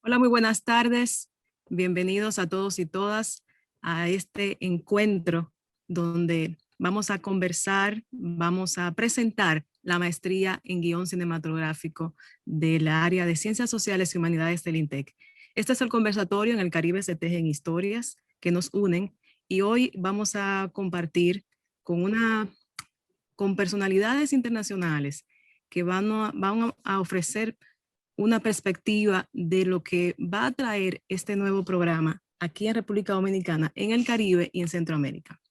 Hola, muy buenas tardes. Bienvenidos a todos y todas a este encuentro donde vamos a conversar, vamos a presentar la maestría en guión cinematográfico del área de Ciencias Sociales y Humanidades del INTEC. Este es el conversatorio. En el Caribe se tejen historias que nos unen y hoy vamos a compartir con personalidades internacionales que van a ofrecer una perspectiva de lo que va a traer este nuevo programa aquí en República Dominicana, en el Caribe y en Centroamérica.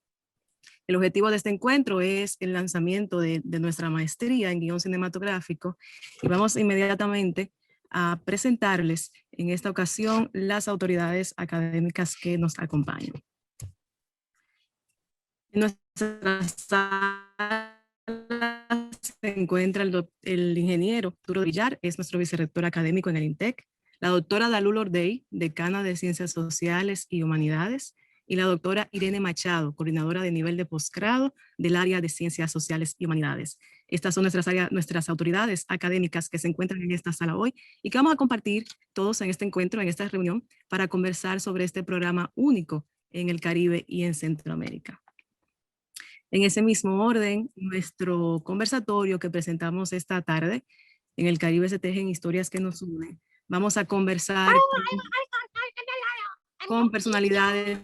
El objetivo de este encuentro es el lanzamiento de nuestra maestría en guión cinematográfico y vamos inmediatamente a presentarles en esta ocasión las autoridades académicas que nos acompañan. En nuestra sala se encuentra el ingeniero Arturo Villar, es nuestro vicerrector académico en el INTEC, la doctora Dalul Ordey, decana de Ciencias Sociales y Humanidades, y la doctora Irene Machado, coordinadora de nivel de posgrado del área de Ciencias Sociales y Humanidades. Estas son nuestras autoridades académicas que se encuentran en esta sala hoy y que vamos a compartir todos en este encuentro, en esta reunión, para conversar sobre este programa único en el Caribe y en Centroamérica. En ese mismo orden, nuestro conversatorio que presentamos esta tarde, en el Caribe se tejen historias que nos unen. Vamos a conversar con personalidades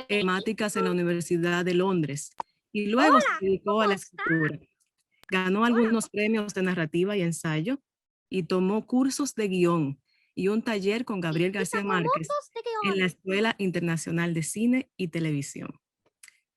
temáticas en la Universidad de Londres y luego se dedicó a la escritura. Ganó algunos premios de narrativa y ensayo y tomó cursos de guión y un taller con Gabriel García Márquez en la Escuela Internacional de Cine y Televisión.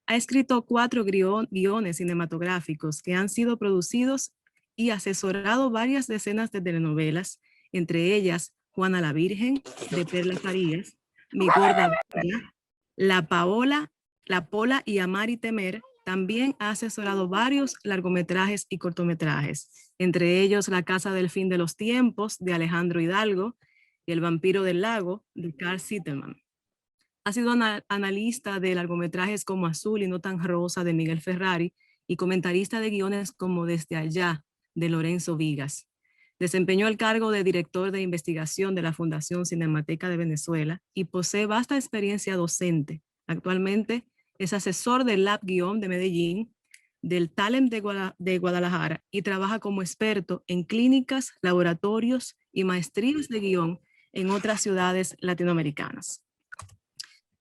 Ha escrito 4 guiones cinematográficos que han sido producidos y asesorado varias decenas de telenovelas, entre ellas Juana la Virgen, de Perla Farías, Mi Gorda Bella, La Pola y Amar y Temer. También ha asesorado varios largometrajes y cortometrajes, entre ellos La Casa del Fin de los Tiempos, de Alejandro Hidalgo, y El Vampiro del Lago, de Carl Sitterman. Ha sido analista de largometrajes como Azul y no tan rosa, de Miguel Ferrari, y comentarista de guiones como Desde allá, de Lorenzo Vigas. Desempeñó el cargo de director de investigación de la Fundación Cinemateca de Venezuela y posee vasta experiencia docente. Actualmente es asesor del Lab Guión de Medellín, del Talent de Guadalajara, y trabaja como experto en clínicas, laboratorios y maestrías de guión en otras ciudades latinoamericanas.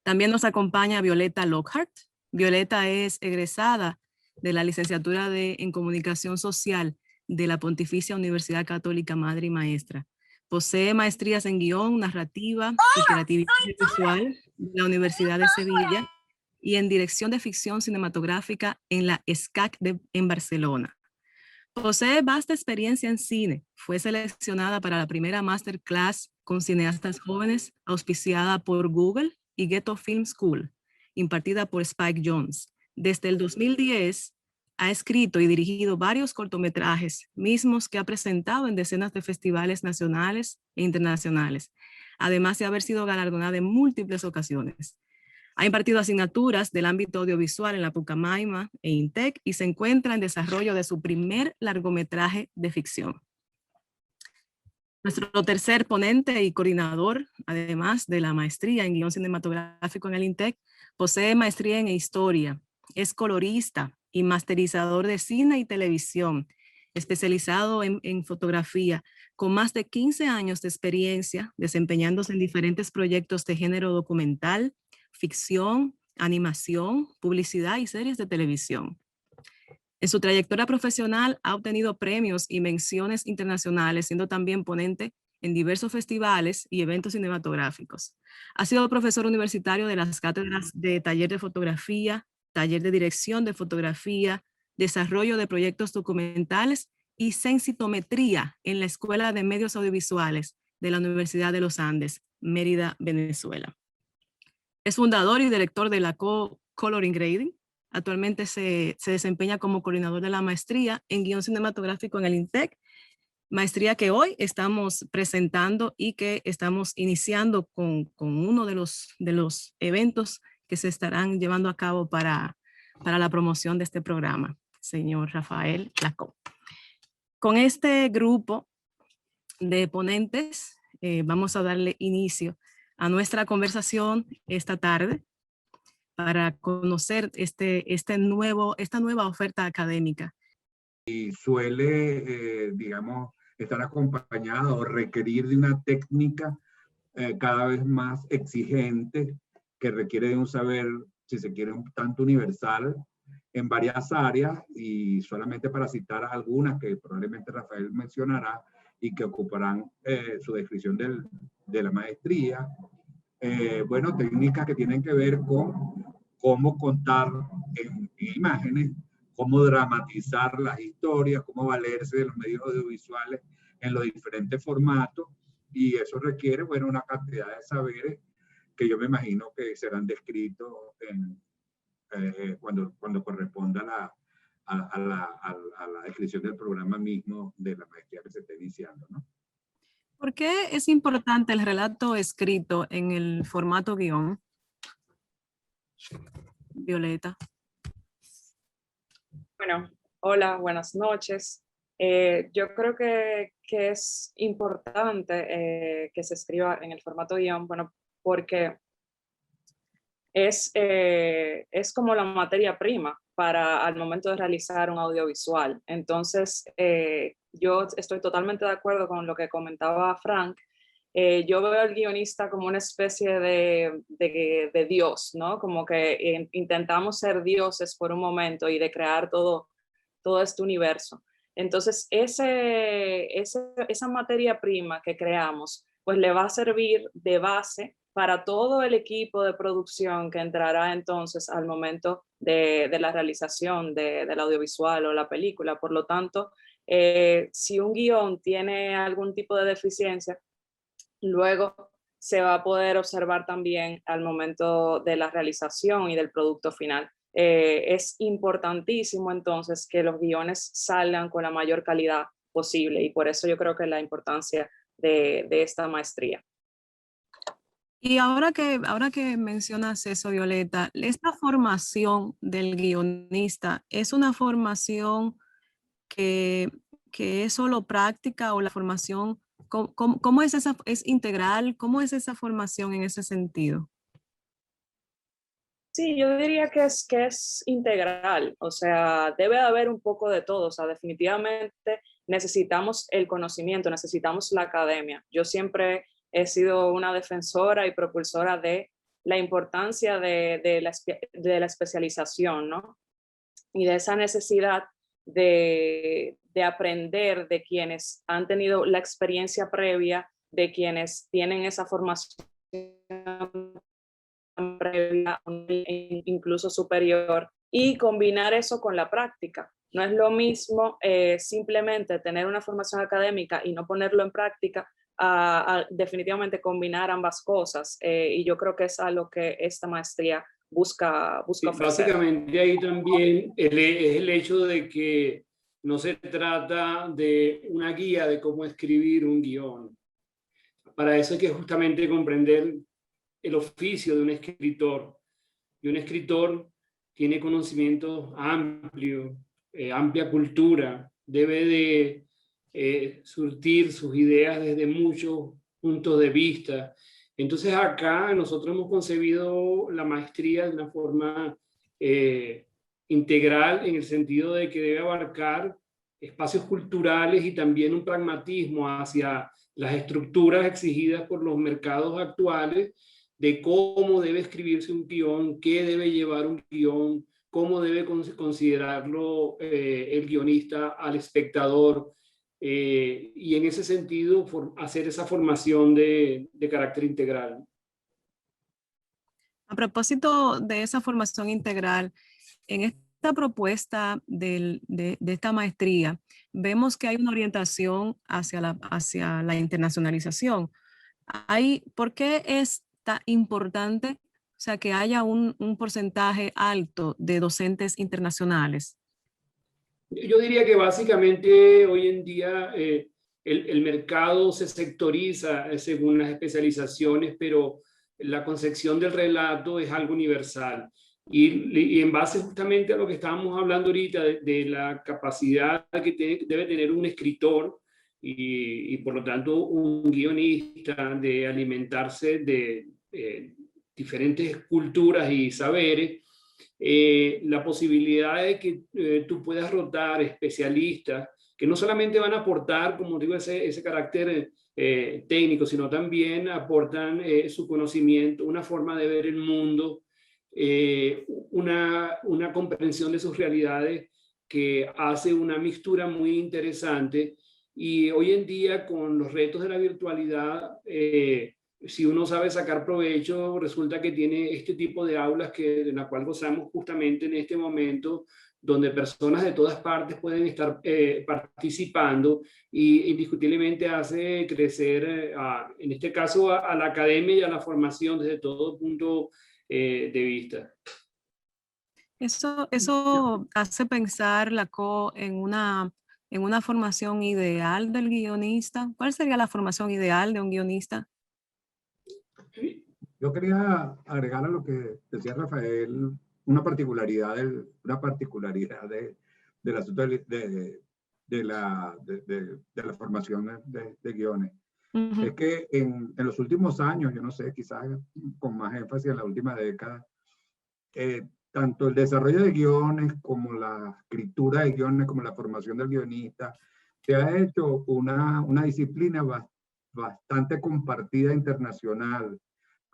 También nos acompaña Violeta Lockhart. Violeta es egresada de la licenciatura en Comunicación Social de la Pontificia Universidad Católica Madre y Maestra. Posee maestrías en guión, narrativa y creatividad visual de la Universidad de Sevilla y en dirección de ficción cinematográfica en la SCAC en Barcelona. Posee vasta experiencia en cine. Fue seleccionada para la primera masterclass con cineastas jóvenes auspiciada por Google y Ghetto Film School, impartida por Spike Jonze. Desde el 2010 ha escrito y dirigido varios cortometrajes, mismos que ha presentado en decenas de festivales nacionales e internacionales, además de haber sido galardonada en múltiples ocasiones. Ha impartido asignaturas del ámbito audiovisual en la Pucamaima e INTEC y se encuentra en desarrollo de su primer largometraje de ficción. Nuestro tercer ponente y coordinador, además de la maestría en guión cinematográfico en el INTEC, posee maestría en historia, es colorista y masterizador de cine y televisión, especializado en fotografía, con más de 15 años de experiencia desempeñándose en diferentes proyectos de género documental, ficción, animación, publicidad y series de televisión. En su trayectoria profesional ha obtenido premios y menciones internacionales, siendo también ponente en diversos festivales y eventos cinematográficos. Ha sido profesor universitario de las cátedras de taller de fotografía, taller de dirección de fotografía, desarrollo de proyectos documentales y sensitometría en la Escuela de Medios Audiovisuales de la Universidad de los Andes, Mérida, Venezuela. Es fundador y director de la Coloring Grading. Actualmente se desempeña como coordinador de la maestría en guión cinematográfico en el INTEC, maestría que hoy estamos presentando y que estamos iniciando con uno de los eventos que se estarán llevando a cabo para la promoción de este programa, señor Rafael Lacó. Con este grupo de ponentes vamos a darle inicio a nuestra conversación esta tarde para conocer esta nueva oferta académica. Y suele, digamos, estar acompañada o requerir de una técnica cada vez más exigente, que requiere de un saber, si se quiere, un tanto universal en varias áreas, y solamente para citar algunas que probablemente Rafael mencionará y que ocuparán su descripción de la maestría. Bueno, técnicas que tienen que ver con cómo contar en imágenes, cómo dramatizar las historias, cómo valerse de los medios audiovisuales en los diferentes formatos, y eso requiere, bueno, una cantidad de saberes que yo me imagino que serán descritos cuando corresponda a la descripción del programa mismo de la maestría que se está iniciando, ¿no? ¿Por qué es importante el relato escrito en el formato guión? Violeta. Bueno, hola, buenas noches. Yo creo que es importante que se escriba en el formato guión, bueno, porque es como la materia prima para al momento de realizar un audiovisual. Entonces, yo estoy totalmente de acuerdo con lo que comentaba Frank. Yo veo al guionista como una especie de Dios, ¿no? Como que intentamos ser dioses por un momento y de crear todo este universo. Entonces, esa materia prima que creamos, pues le va a servir de base para todo el equipo de producción que entrará entonces al momento de la realización del audiovisual o la película. Por lo tanto, si un guión tiene algún tipo de deficiencia, luego se va a poder observar también al momento de la realización y del producto final. Es importantísimo entonces que los guiones salgan con la mayor calidad posible, y por eso yo creo que la importancia de esta maestría. Y ahora que mencionas eso, Violeta, esta formación del guionista es una formación que es solo práctica, o la formación, ¿cómo es esa, es integral? ¿Cómo es esa formación en ese sentido? Sí, yo diría que es integral, o sea, debe haber un poco de todo, o sea, definitivamente necesitamos el conocimiento, necesitamos la academia. Yo siempre he sido una defensora y propulsora de la importancia de la especialización, ¿no? Y de esa necesidad de aprender de quienes han tenido la experiencia previa, de quienes tienen esa formación previa, incluso superior, y combinar eso con la práctica. No es lo mismo simplemente tener una formación académica y no ponerlo en práctica, a definitivamente combinar ambas cosas. Y yo creo que es a lo que esta maestría busca Sí, ofrecer. básicamente ahí también es el hecho de que no se trata de una guía de cómo escribir un guión. Para eso hay que justamente comprender el oficio de un escritor. Y un escritor tiene conocimientos amplios, amplia cultura, debe de surtir sus ideas desde muchos puntos de vista. Entonces acá nosotros hemos concebido la maestría de una forma integral, en el sentido de que debe abarcar espacios culturales y también un pragmatismo hacia las estructuras exigidas por los mercados actuales, de cómo debe escribirse un guión, qué debe llevar un guión, cómo debe considerarlo el guionista al espectador, y en ese sentido hacer esa formación de carácter integral. A propósito de esa formación integral, en esta propuesta de esta maestría, vemos que hay una orientación hacia la internacionalización. ¿Por qué es tan importante, o sea, que haya un porcentaje alto de docentes internacionales? Yo diría que básicamente hoy en día el mercado se sectoriza según las especializaciones, pero la concepción del relato es algo universal. Y en base justamente a lo que estábamos hablando ahorita, de la capacidad que debe tener un escritor y por lo tanto un guionista de alimentarse de diferentes culturas y saberes, la posibilidad de que tú puedas rotar especialistas que no solamente van a aportar, como digo, ese carácter técnico, sino también aportan su conocimiento, una forma de ver el mundo, una comprensión de sus realidades que hace una mixtura muy interesante. Y hoy en día, con los retos de la virtualidad, si uno sabe sacar provecho, resulta que tiene este tipo de aulas de la cual gozamos justamente en este momento, donde personas de todas partes pueden estar participando, y indiscutiblemente hace crecer, en este caso, a la academia y a la formación desde todo punto de vista. Eso hace pensar, en una formación ideal del guionista. ¿Cuál sería la formación ideal de un guionista? Yo quería agregar a lo que decía Rafael una particularidad del asunto de la formación de guiones. Ujú. Es que en los últimos años, yo no sé, quizás con más énfasis en la última década, tanto el desarrollo de guiones como la escritura de guiones, como la formación del guionista, se ha hecho una disciplina bastante compartida internacional.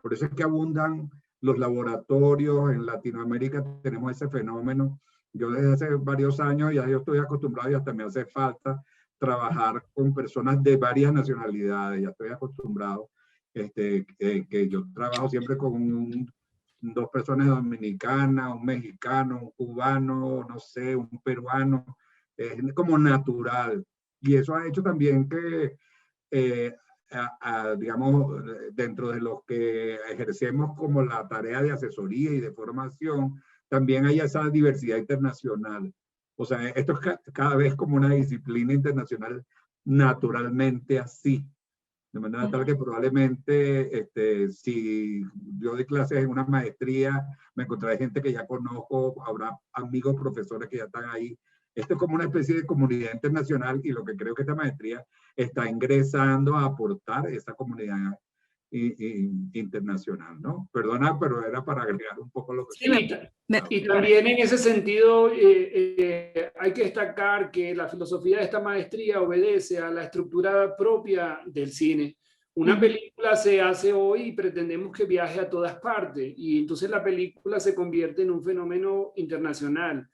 Por eso es que abundan los laboratorios. En Latinoamérica tenemos ese fenómeno. Yo desde hace varios años ya yo estoy acostumbrado y hasta me hace falta trabajar con personas de varias nacionalidades. Ya estoy acostumbrado, que yo trabajo siempre con dos personas dominicanas, un mexicano, un cubano, no sé, un peruano. Es como natural. Y eso ha hecho también que digamos, dentro de los que ejercemos como la tarea de asesoría y de formación, también hay esa diversidad internacional. O sea, esto es cada vez como una disciplina internacional naturalmente así. De manera tal que probablemente, si yo doy clases en una maestría, me encontraré gente que ya conozco, habrá amigos, profesores que ya están ahí. Esto es como una especie de comunidad internacional, y lo que creo que esta maestría está ingresando a aportar esa comunidad internacional, ¿no? Perdona, pero era para agregar un poco lo que... Sí, y también en ese sentido hay que destacar que la filosofía de esta maestría obedece a la estructura propia del cine. Una película se hace hoy y pretendemos que viaje a todas partes, y entonces la película se convierte en un fenómeno internacional,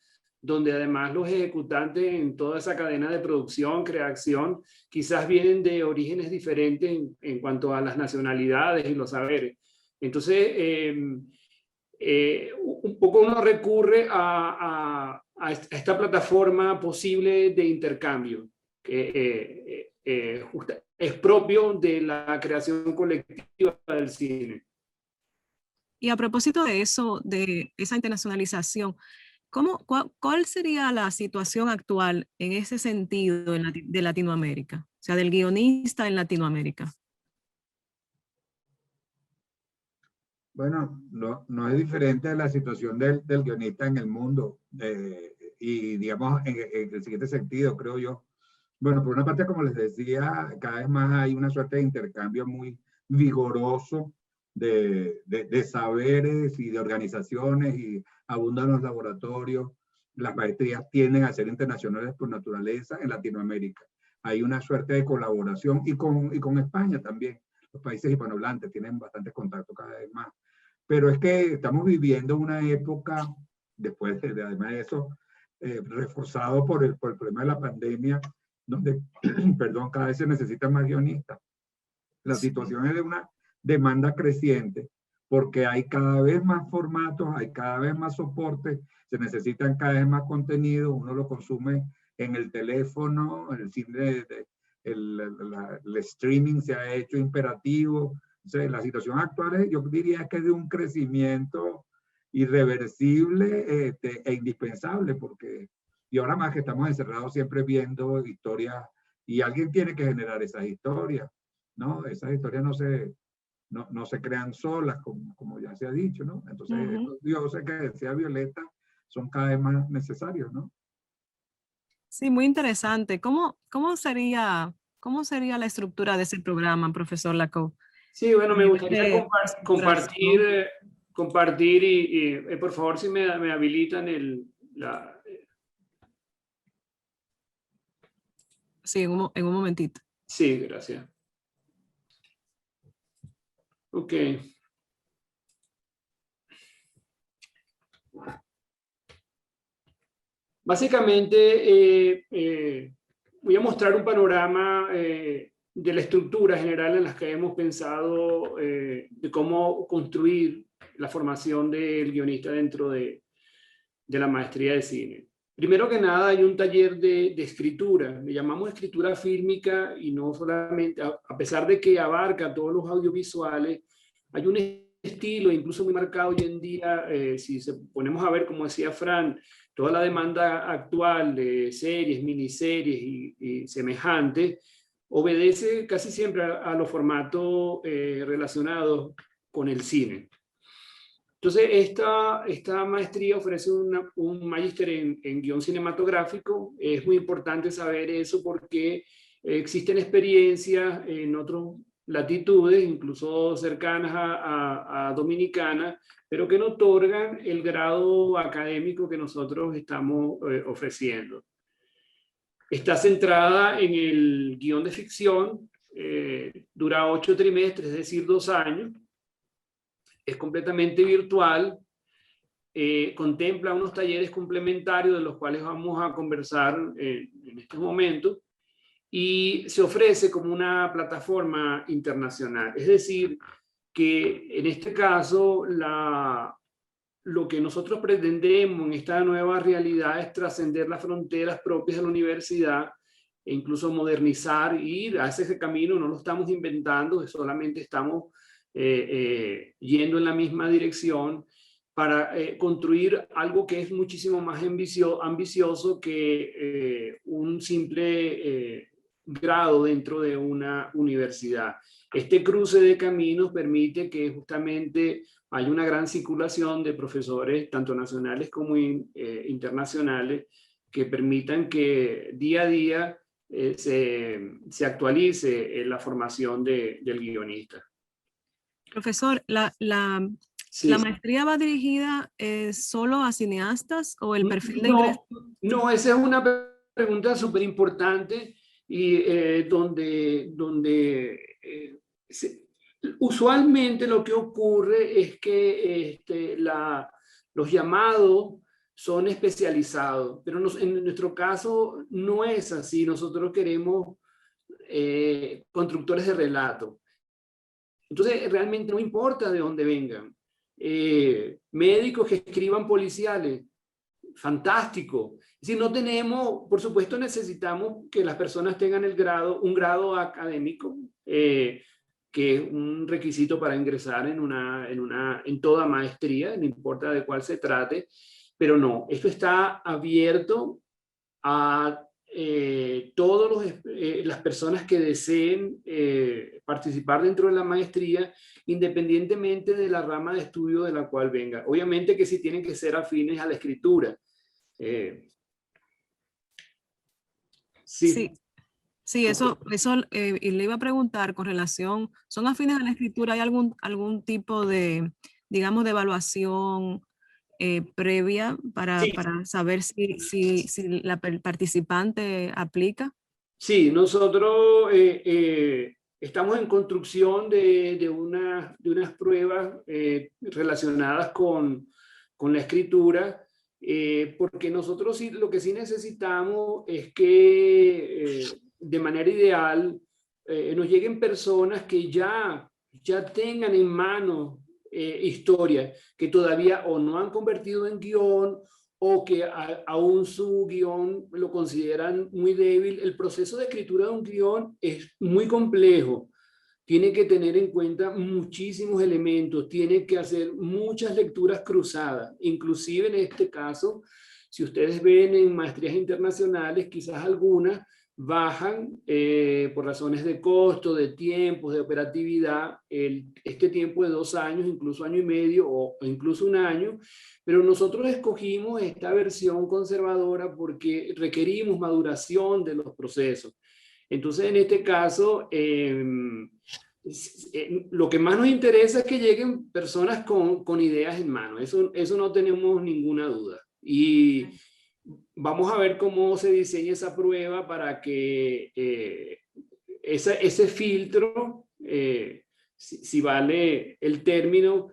donde además los ejecutantes en toda esa cadena de producción, creación, quizás vienen de orígenes diferentes en cuanto a las nacionalidades y los saberes. Entonces, un poco uno recurre a esta plataforma posible de intercambio, que es propio de la creación colectiva del cine. Y a propósito de eso, de esa internacionalización, ¿cuál sería la situación actual en ese sentido de Latinoamérica? O sea, del guionista en Latinoamérica. Bueno, no es diferente a la situación del guionista en el mundo. Y digamos, en el siguiente sentido, creo yo. Bueno, por una parte, como les decía, cada vez más hay una suerte de intercambio muy vigoroso de saberes y de organizaciones, y abundan los laboratorios. Las maestrías tienden a ser internacionales por naturaleza en Latinoamérica. Hay una suerte de colaboración, y con España también. Los países hispanohablantes tienen bastante contacto cada vez más. Pero es que estamos viviendo una época, después además de eso, reforzado por el problema de la pandemia, donde, perdón, cada vez se necesitan más guionistas. La situación es de una demanda creciente, porque hay cada vez más formatos, hay cada vez más soportes, se necesitan cada vez más contenido, uno lo consume en el teléfono, en el cine, el streaming se ha hecho imperativo. O sea, la situación actual yo diría que es de un crecimiento irreversible e indispensable, porque y ahora más que estamos encerrados siempre viendo historias, y alguien tiene que generar esas historias, ¿no? Esas historias no se crean solas, como ya se ha dicho, ¿no? Entonces, estos dioses que decía Violeta son cada vez más necesarios, ¿no? Sí, muy interesante. ¿Cómo sería la estructura de ese programa, profesor Lacau? Sí, bueno, me gustaría Exploración. compartir y por favor, si me habilitan Sí, en un momentito. Sí, gracias. Ok. Básicamente, voy a mostrar un panorama de la estructura general en la que hemos pensado de cómo construir la formación del guionista dentro de la maestría de cine. Primero que nada, hay un taller de escritura, le llamamos escritura fílmica, y no solamente, a pesar de que abarca todos los audiovisuales, hay un estilo incluso muy marcado hoy en día, si ponemos a ver, como decía Fran, toda la demanda actual de series, miniseries y semejantes, obedece casi siempre a los formatos relacionados con el cine. Entonces, esta maestría ofrece un magíster en guión cinematográfico. Es muy importante saber eso porque existen experiencias en otras latitudes, incluso cercanas a Dominicana, pero que no otorgan el grado académico que nosotros estamos ofreciendo. Está centrada en el guión de ficción, dura 8 trimestres, es decir, 2 años. Es completamente virtual, contempla unos talleres complementarios de los cuales vamos a conversar en estos momentos, y se ofrece como una plataforma internacional. Es decir, que en este caso lo que nosotros pretendemos en esta nueva realidad es trascender las fronteras propias de la universidad e incluso modernizar y ir a ese camino. No lo estamos inventando, solamente estamos yendo en la misma dirección para construir algo que es muchísimo más ambicioso que un simple grado dentro de una universidad. Este cruce de caminos permite que justamente haya una gran circulación de profesores, tanto nacionales como internacionales, que permitan que día a día se actualice la formación del guionista. Profesor, Sí. ¿la maestría va dirigida solo a cineastas o el perfil de ingreso? No, esa es una pregunta súper importante y donde usualmente lo que ocurre es que los llamados son especializados, pero en nuestro caso no es así. Nosotros queremos constructores de relato. Entonces, realmente no importa de dónde vengan. Médicos que escriban policiales, fantástico. Es decir, no tenemos, por supuesto, necesitamos que las personas tengan un grado académico, que es un requisito para ingresar en toda maestría, no importa de cuál se trate, pero no, esto está abierto a todas las personas que deseen participar dentro de la maestría, independientemente de la rama de estudio de la cual venga. Obviamente que sí tienen que ser afines a la escritura. Sí. Sí, eso y le iba a preguntar con relación, ¿son afines a la escritura? ¿Hay algún tipo de, digamos, de evaluación previa para saber si el participante aplica? Sí, nosotros estamos en construcción de unas pruebas relacionadas con la escritura, porque nosotros lo que sí necesitamos es que de manera ideal nos lleguen personas que ya tengan en mano historias que todavía o no han convertido en guión, o que aún su guión lo consideran muy débil. El proceso de escritura de un guión es muy complejo. Tiene que tener en cuenta muchísimos elementos, tiene que hacer muchas lecturas cruzadas. Inclusive en este caso si ustedes ven en maestrías internacionales, quizás algunas bajan por razones de costo, de tiempo, de operatividad, este tiempo de 2 años, incluso año y medio o incluso 1 año, pero nosotros escogimos esta versión conservadora porque requerimos maduración de los procesos. Entonces, en este caso, lo que más nos interesa es que lleguen personas con ideas en mano, eso no tenemos ninguna duda. Y vamos a ver cómo se diseña esa prueba para que ese filtro, si vale el término,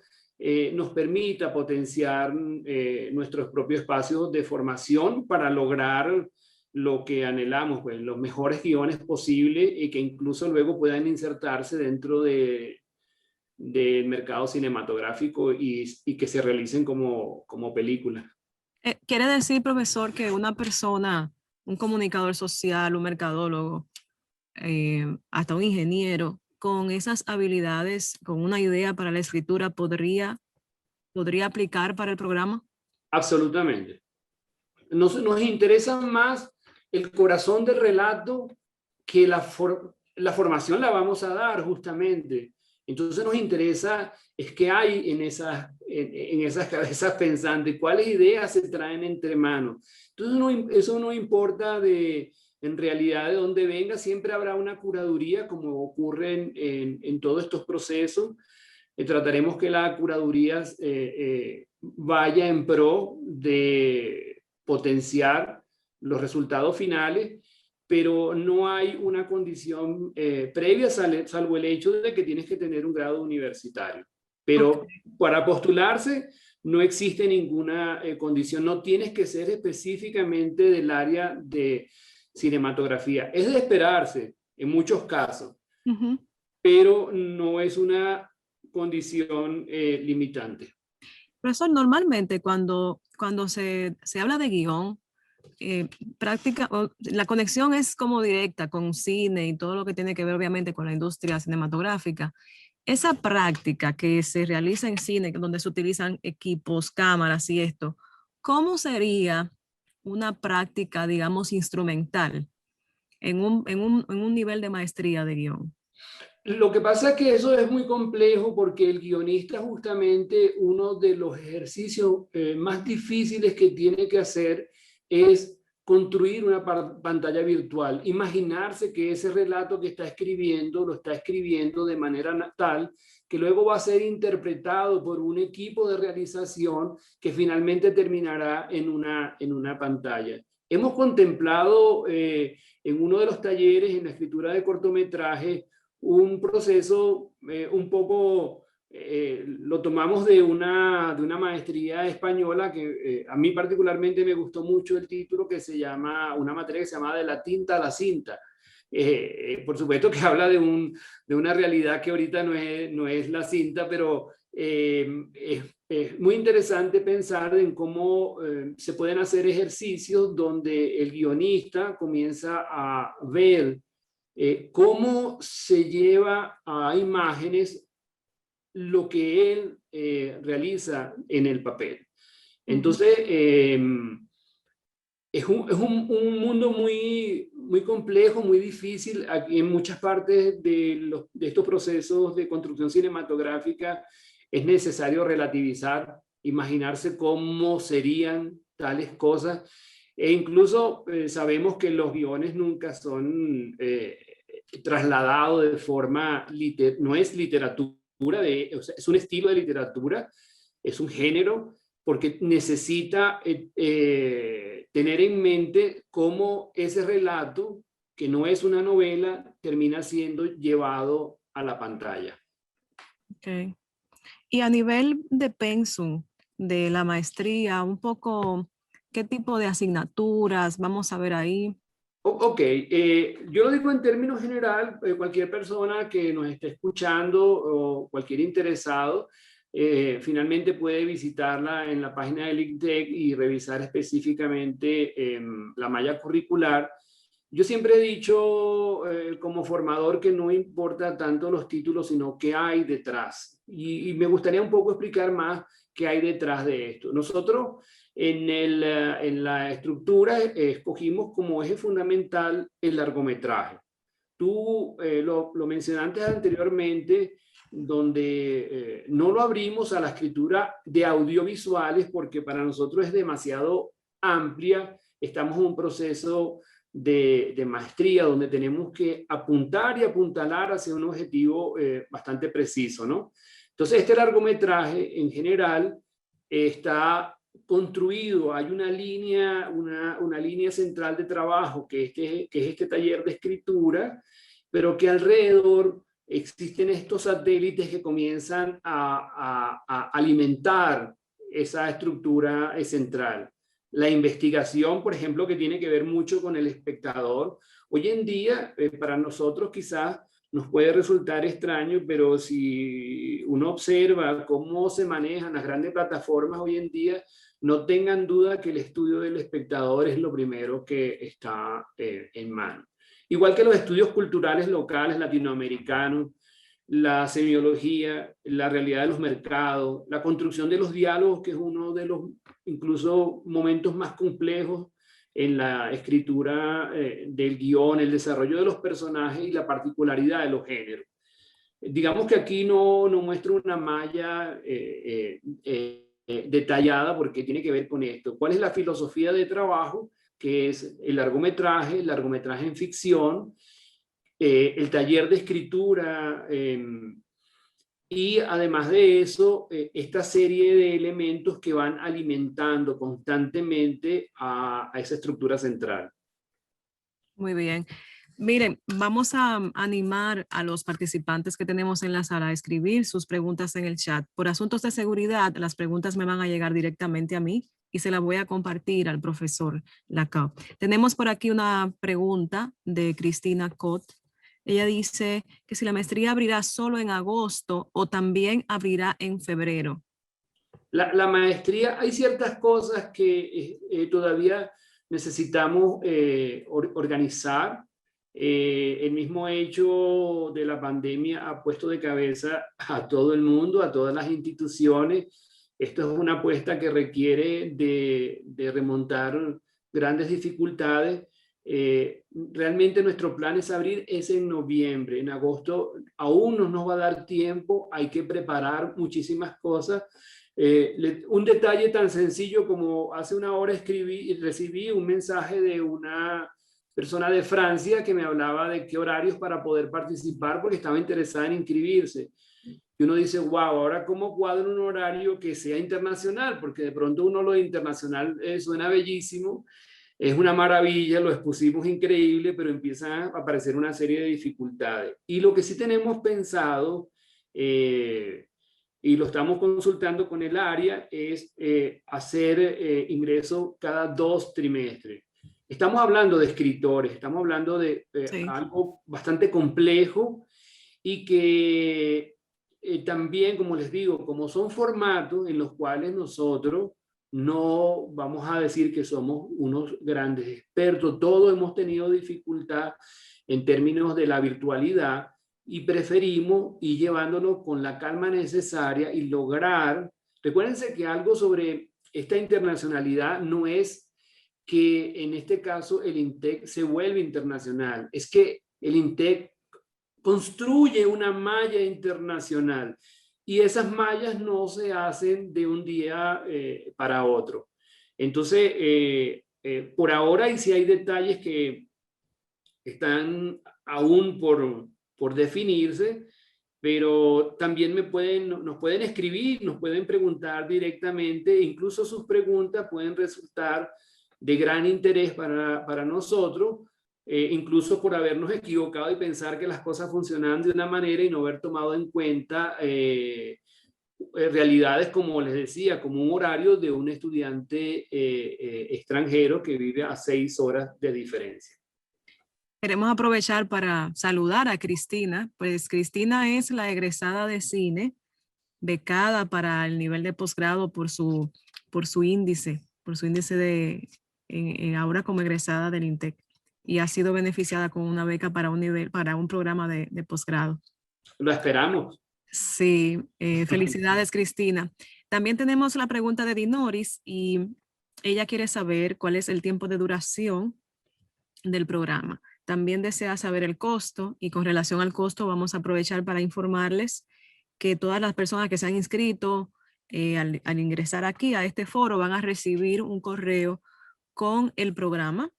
nos permita potenciar nuestros propios espacios de formación para lograr lo que anhelamos, pues, los mejores guiones posibles y que incluso luego puedan insertarse dentro del mercado cinematográfico y que se realicen como películas. ¿Quiere decir, profesor, que una persona, un comunicador social, un mercadólogo, hasta un ingeniero, con esas habilidades, con una idea para la escritura, podría aplicar para el programa? Absolutamente. Nos interesa más el corazón del relato que la formación la vamos a dar justamente. Entonces nos interesa es qué hay en esas cabezas pensantes, cuáles ideas se traen entre manos. Entonces eso no importa en realidad de dónde venga, siempre habrá una curaduría como ocurre en todos estos procesos. Trataremos que la curaduría vaya en pro de potenciar los resultados finales, pero no hay una condición previa, salvo el hecho de que tienes que tener un grado universitario. Pero para postularse no existe ninguna condición, no tienes que ser específicamente del área de cinematografía. Es de esperarse en muchos casos, pero no es una condición limitante. Profesor, normalmente cuando se habla de guión, la conexión es como directa con cine y todo lo que tiene que ver obviamente con la industria cinematográfica. Esa práctica que se realiza en cine, donde se utilizan equipos, cámaras y esto, ¿cómo sería una práctica, digamos, instrumental en un nivel de maestría de guión? Lo que pasa es que eso es muy complejo porque el guionista justamente uno de los ejercicios más difíciles que tiene que hacer es construir una pantalla virtual, imaginarse que ese relato que está escribiendo lo está escribiendo de manera tal que luego va a ser interpretado por un equipo de realización que finalmente terminará en una pantalla. Hemos contemplado en uno de los talleres en la escritura de cortometrajes un proceso un poco, lo tomamos de una maestría española que a mí particularmente me gustó mucho el título, que se llama, una materia que se llama De la tinta a la cinta. Por supuesto que habla de una realidad que ahorita no es la cinta, pero es muy interesante pensar en cómo se pueden hacer ejercicios donde el guionista comienza a ver cómo se lleva a imágenes lo que él realiza en el papel. Entonces, es un mundo muy, muy complejo, muy difícil. Aquí en muchas partes de estos procesos de construcción cinematográfica es necesario relativizar, imaginarse cómo serían tales cosas. E incluso sabemos que los guiones nunca son trasladados de forma, no es literatura, o sea, es un estilo de literatura, es un género, porque necesita tener en mente cómo ese relato, que no es una novela, termina siendo llevado a la pantalla. Okay. Y a nivel de pensum, de la maestría, un poco, ¿qué tipo de asignaturas vamos a ver ahí? Ok, yo lo digo en términos general, cualquier persona que nos esté escuchando o cualquier interesado, finalmente puede visitarla en la página del ICTEC y revisar específicamente la malla curricular. Yo siempre he dicho como formador que no importa tanto los títulos, sino qué hay detrás. Y me gustaría un poco explicar más qué hay detrás de esto. Nosotros En la estructura escogimos como eje fundamental el largometraje. Tú lo mencionaste anteriormente, donde no lo abrimos a la escritura de audiovisuales porque para nosotros es demasiado amplia. Estamos en un proceso de maestría donde tenemos que apuntar y apuntalar hacia un objetivo bastante preciso, ¿no? Entonces, este largometraje en general está construido, hay una línea central de trabajo que es este taller de escritura, pero que alrededor existen estos satélites que comienzan a alimentar esa estructura central. La investigación, por ejemplo, que tiene que ver mucho con el espectador. Hoy en día, para nosotros quizás nos puede resultar extraño, pero si uno observa cómo se manejan las grandes plataformas hoy en día, no tengan duda que el estudio del espectador es lo primero que está en mano. Igual que los estudios culturales locales latinoamericanos, la semiología, la realidad de los mercados, la construcción de los diálogos, que es uno de los incluso momentos más complejos en la escritura del guión, el desarrollo de los personajes y la particularidad de los géneros. Digamos que aquí no muestro una malla detallada porque tiene que ver con esto. ¿Cuál es la filosofía de trabajo? Que es el largometraje en ficción, el taller de escritura y además de eso, esta serie de elementos que van alimentando constantemente a esa estructura central. Muy bien. Miren, vamos a animar a los participantes que tenemos en la sala a escribir sus preguntas en el chat. Por asuntos de seguridad, las preguntas me van a llegar directamente a mí y se las voy a compartir al profesor Lacau. Tenemos por aquí una pregunta de Cristina Cot. Ella dice que si la maestría abrirá solo en agosto o también abrirá en febrero. La maestría, hay ciertas cosas que todavía necesitamos organizar. El mismo hecho de la pandemia ha puesto de cabeza a todo el mundo, a todas las instituciones. Esto es una apuesta que requiere de remontar grandes dificultades. Realmente nuestro plan es abrir en noviembre. En agosto aún no nos va a dar tiempo, hay que preparar muchísimas cosas. Un detalle tan sencillo como hace una hora recibí un mensaje de una persona de Francia que me hablaba de qué horarios para poder participar porque estaba interesada en inscribirse. Y uno dice, wow, ahora cómo cuadro un horario que sea internacional, porque de pronto uno lo internacional suena bellísimo, es una maravilla, lo expusimos increíble, pero empiezan a aparecer una serie de dificultades. Y lo que sí tenemos pensado, y lo estamos consultando con el área, es hacer ingreso cada 2 trimestres. Estamos hablando de escritores, estamos hablando de Sí. algo bastante complejo y que también, como les digo, como son formatos en los cuales nosotros no vamos a decir que somos unos grandes expertos, todos hemos tenido dificultad en términos de la virtualidad y preferimos ir llevándolo con la calma necesaria y lograr, recuérdense que algo sobre esta internacionalidad no es que en este caso el INTEC se vuelve internacional, es que el INTEC construye una malla internacional y esas mallas no se hacen de un día para otro. Entonces, por ahora y si hay detalles que están aún por definirse, pero también nos pueden escribir, nos pueden preguntar directamente, incluso sus preguntas pueden resultar de gran interés para nosotros, incluso por habernos equivocado y pensar que las cosas funcionan de una manera y no haber tomado en cuenta realidades, como les decía, como un horario de un estudiante extranjero que vive a 6 horas de diferencia. Queremos aprovechar para saludar a Cristina. Pues Cristina es la egresada de cine, becada para el nivel de posgrado por su índice de ahora como egresada del INTEC, y ha sido beneficiada con una beca para un programa de posgrado. Lo esperamos. Sí, felicidades Cristina. También tenemos la pregunta de Dinoris y ella quiere saber cuál es el tiempo de duración del programa. También desea saber el costo, y con relación al costo vamos a aprovechar para informarles que todas las personas que se han inscrito al ingresar aquí a este foro van a recibir un correo con el programa,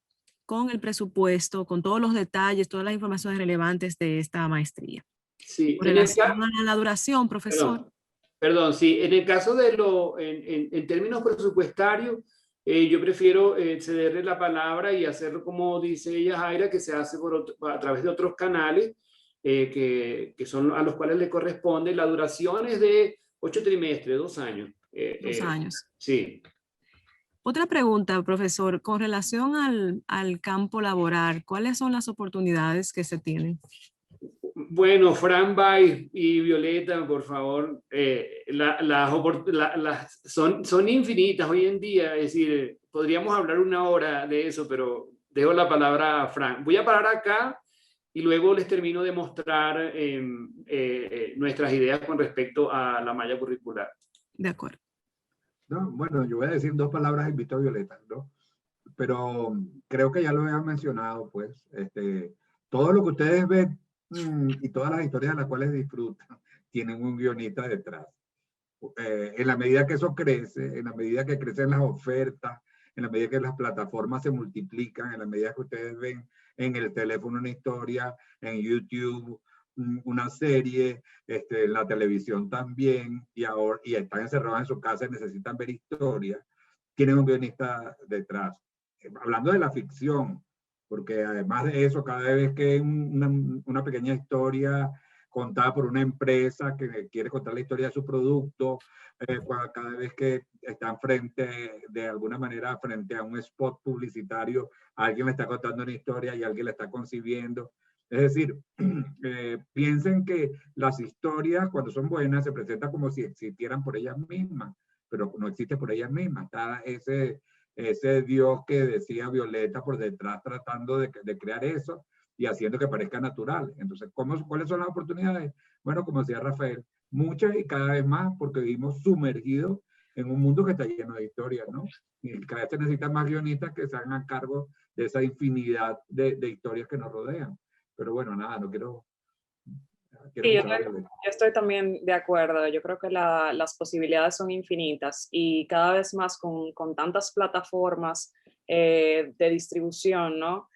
con el presupuesto, con todos los detalles, todas las informaciones relevantes de esta maestría. Sí, Con relación a la duración, profesor. Perdón, sí, en el caso de en términos presupuestarios, yo prefiero cederle la palabra y hacerlo como dice ella, Jaira, que se hace a través de otros canales que son a los cuales le corresponde. La duración es de 8 trimestres, 2 años. 2 años. Sí. Otra pregunta, profesor, con relación al campo laboral, ¿cuáles son las oportunidades que se tienen? Bueno, Fran Bay y Violeta, por favor, son infinitas hoy en día. Es decir, podríamos hablar 1 hora de eso, pero dejo la palabra a Fran. Voy a parar acá y luego les termino de mostrar nuestras ideas con respecto a la malla curricular. De acuerdo. No, bueno, yo voy a decir 2 palabras, invito a Violeta, ¿no? Pero creo que ya lo habían mencionado, pues, todo lo que ustedes ven y todas las historias de las cuales disfrutan tienen un guionista detrás. En la medida que eso crece, en la medida que crecen las ofertas, en la medida que las plataformas se multiplican, en la medida que ustedes ven en el teléfono una historia, en YouTube una serie, en la televisión también, y están encerrados en su casa y necesitan ver historias, tienen un guionista detrás. Hablando de la ficción, porque además de eso, cada vez que una pequeña historia contada por una empresa que quiere contar la historia de su producto, cada vez que están de alguna manera, frente a un spot publicitario, alguien le está contando una historia y alguien la está concibiendo. Es decir, piensen que las historias, cuando son buenas, se presentan como si existieran por ellas mismas, pero no existe por ellas mismas. Está ese Dios que decía Violeta por detrás tratando de crear eso y haciendo que parezca natural. Entonces, ¿cuáles son las oportunidades? Bueno, como decía Rafael, muchas y cada vez más, porque vivimos sumergidos en un mundo que está lleno de historias, ¿no? Y cada vez se necesitan más guionistas que se hagan cargo de esa infinidad de historias que nos rodean. Pero bueno, nada, no quiero... Sí, yo estoy también de acuerdo. Yo creo que las posibilidades son infinitas y cada vez más con tantas plataformas de distribución, ¿no?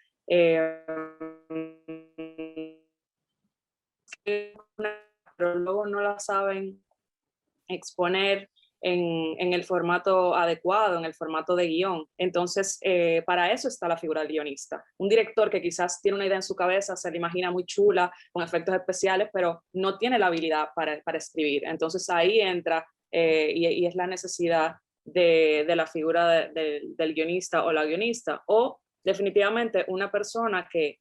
Pero luego no la saben exponer en el formato adecuado, en el formato de guión. Entonces, para eso está la figura del guionista. Un director que quizás tiene una idea en su cabeza, se la imagina muy chula, con efectos especiales, pero no tiene la habilidad para escribir. Entonces, ahí entra y es la necesidad de la figura del guionista o la guionista, o definitivamente una persona que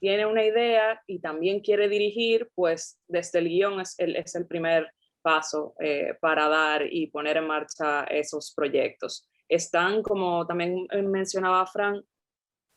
tiene una idea y también quiere dirigir, pues desde el guión es el primer paso para dar y poner en marcha esos proyectos. Están, como también mencionaba Fran,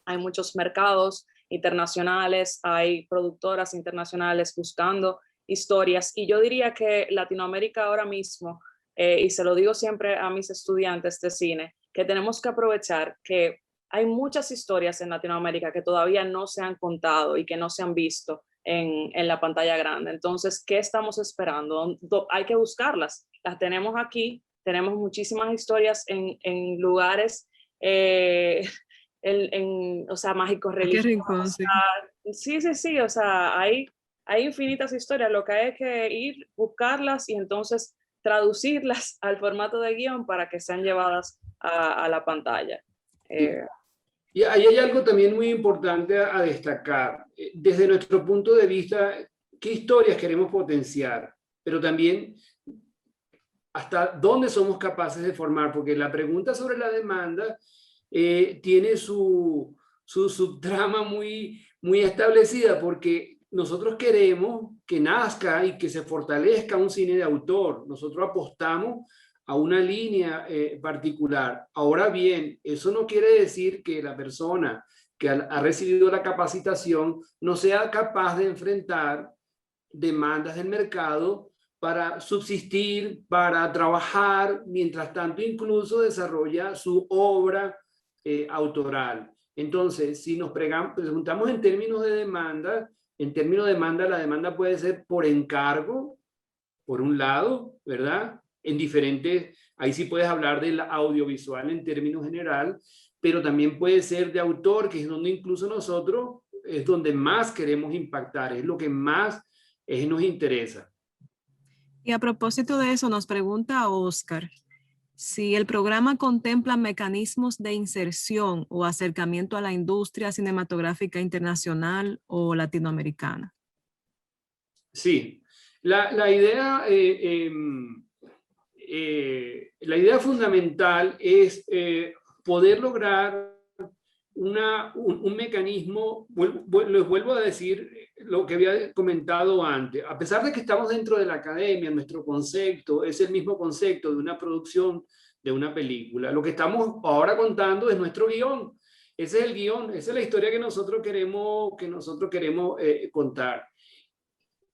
hay muchos mercados internacionales, hay productoras internacionales buscando historias, y yo diría que Latinoamérica ahora mismo, y se lo digo siempre a mis estudiantes de cine, que tenemos que aprovechar que hay muchas historias en Latinoamérica que todavía no se han contado y que no se han visto en la pantalla grande. Entonces, ¿qué estamos esperando? Hay que buscarlas. Las tenemos aquí, tenemos muchísimas historias en lugares, o sea, mágicos, religiosos. Sí, o sea, hay infinitas historias. Lo que hay es que ir, buscarlas y entonces traducirlas al formato de guión para que sean llevadas a la pantalla. Y ahí hay algo también muy importante a destacar. Desde nuestro punto de vista, ¿qué historias queremos potenciar? Pero también, ¿hasta dónde somos capaces de formar? Porque la pregunta sobre la demanda tiene su subtrama muy establecida, porque nosotros queremos que nazca y que se fortalezca un cine de autor. Nosotros apostamos a una línea particular. Ahora bien, eso no quiere decir que la persona que ha recibido la capacitación no sea capaz de enfrentar demandas del mercado para subsistir, para trabajar, mientras tanto incluso desarrolla su obra autoral. Entonces, si nos preguntamos en términos de demanda, la demanda puede ser por encargo, por un lado, ¿verdad? En diferentes, ahí sí puedes hablar del audiovisual en términos general, pero también puede ser de autor, que es donde incluso nosotros es donde más queremos impactar, es lo que más nos interesa. Y a propósito de eso, nos pregunta Oscar si el programa contempla mecanismos de inserción o acercamiento a la industria cinematográfica internacional o latinoamericana. Sí, la idea fundamental es poder lograr un mecanismo, les vuelvo a decir lo que había comentado antes, a pesar de que estamos dentro de la academia, nuestro concepto es el mismo concepto de una producción de una película. Lo que estamos ahora contando es nuestro guión. Ese es el guión, esa es la historia que nosotros queremos contar.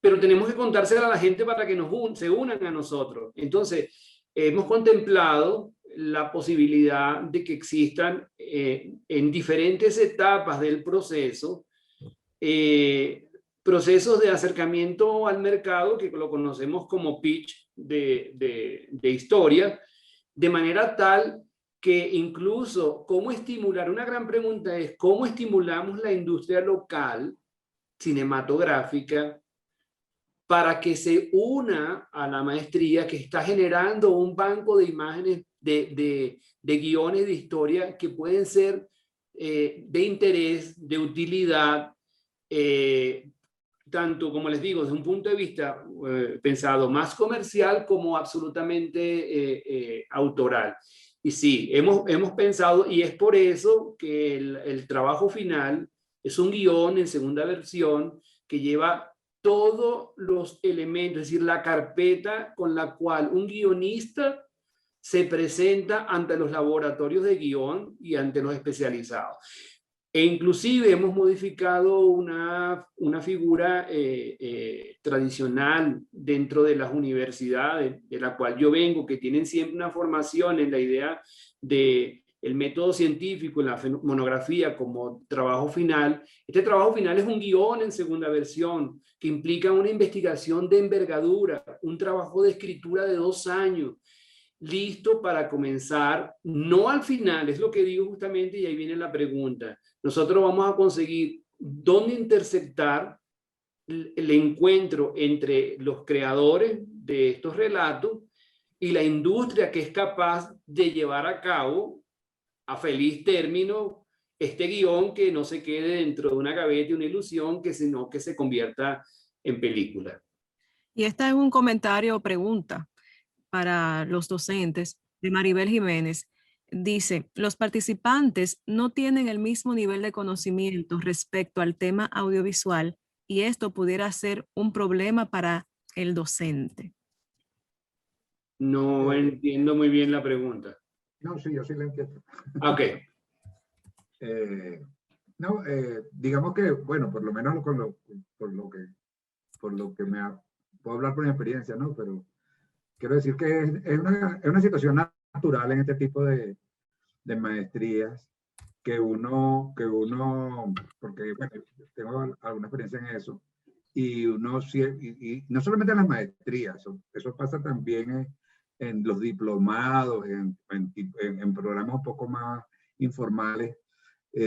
Pero tenemos que contársela a la gente para que se unan a nosotros. Entonces, hemos contemplado la posibilidad de que existan en diferentes etapas del proceso, procesos de acercamiento al mercado, que lo conocemos como pitch de historia, de manera tal que incluso cómo estimular, una gran pregunta es cómo estimulamos la industria local cinematográfica para que se una a la maestría que está generando un banco de imágenes, de guiones de historia que pueden ser de interés, de utilidad, tanto, como les digo, desde un punto de vista pensado más comercial como absolutamente autoral. Y sí, hemos pensado, y es por eso que el trabajo final es un guión en segunda versión que lleva todos los elementos, es decir, la carpeta con la cual un guionista se presenta ante los laboratorios de guión y ante los especializados. E inclusive hemos modificado una figura tradicional dentro de las universidades, de la cual yo vengo, que tienen siempre una formación en la idea de el método científico, en la monografía como trabajo final. Este trabajo final es un guión en segunda versión, que implica una investigación de envergadura, un trabajo de escritura de 2 años, listo para comenzar, no al final, es lo que digo justamente, y ahí viene la pregunta. Nosotros vamos a conseguir dónde intersectar el encuentro entre los creadores de estos relatos y la industria que es capaz de llevar a cabo a feliz término este guión, que no se quede dentro de una gaveta y una ilusión, sino que se convierta en película. Y esta es un comentario o pregunta para los docentes de Maribel Jiménez. Dice, los participantes no tienen el mismo nivel de conocimiento respecto al tema audiovisual y esto pudiera ser un problema para el docente. No entiendo muy bien la pregunta. No, sí, yo sí la entiendo. Ok. Digamos que, bueno, por lo menos por lo que puedo hablar por mi experiencia, ¿no? Pero quiero decir que es una situación natural en este tipo de maestrías que uno, porque bueno, tengo alguna experiencia en eso, y no solamente en las maestrías, eso pasa también en los diplomados, en programas un poco más informales,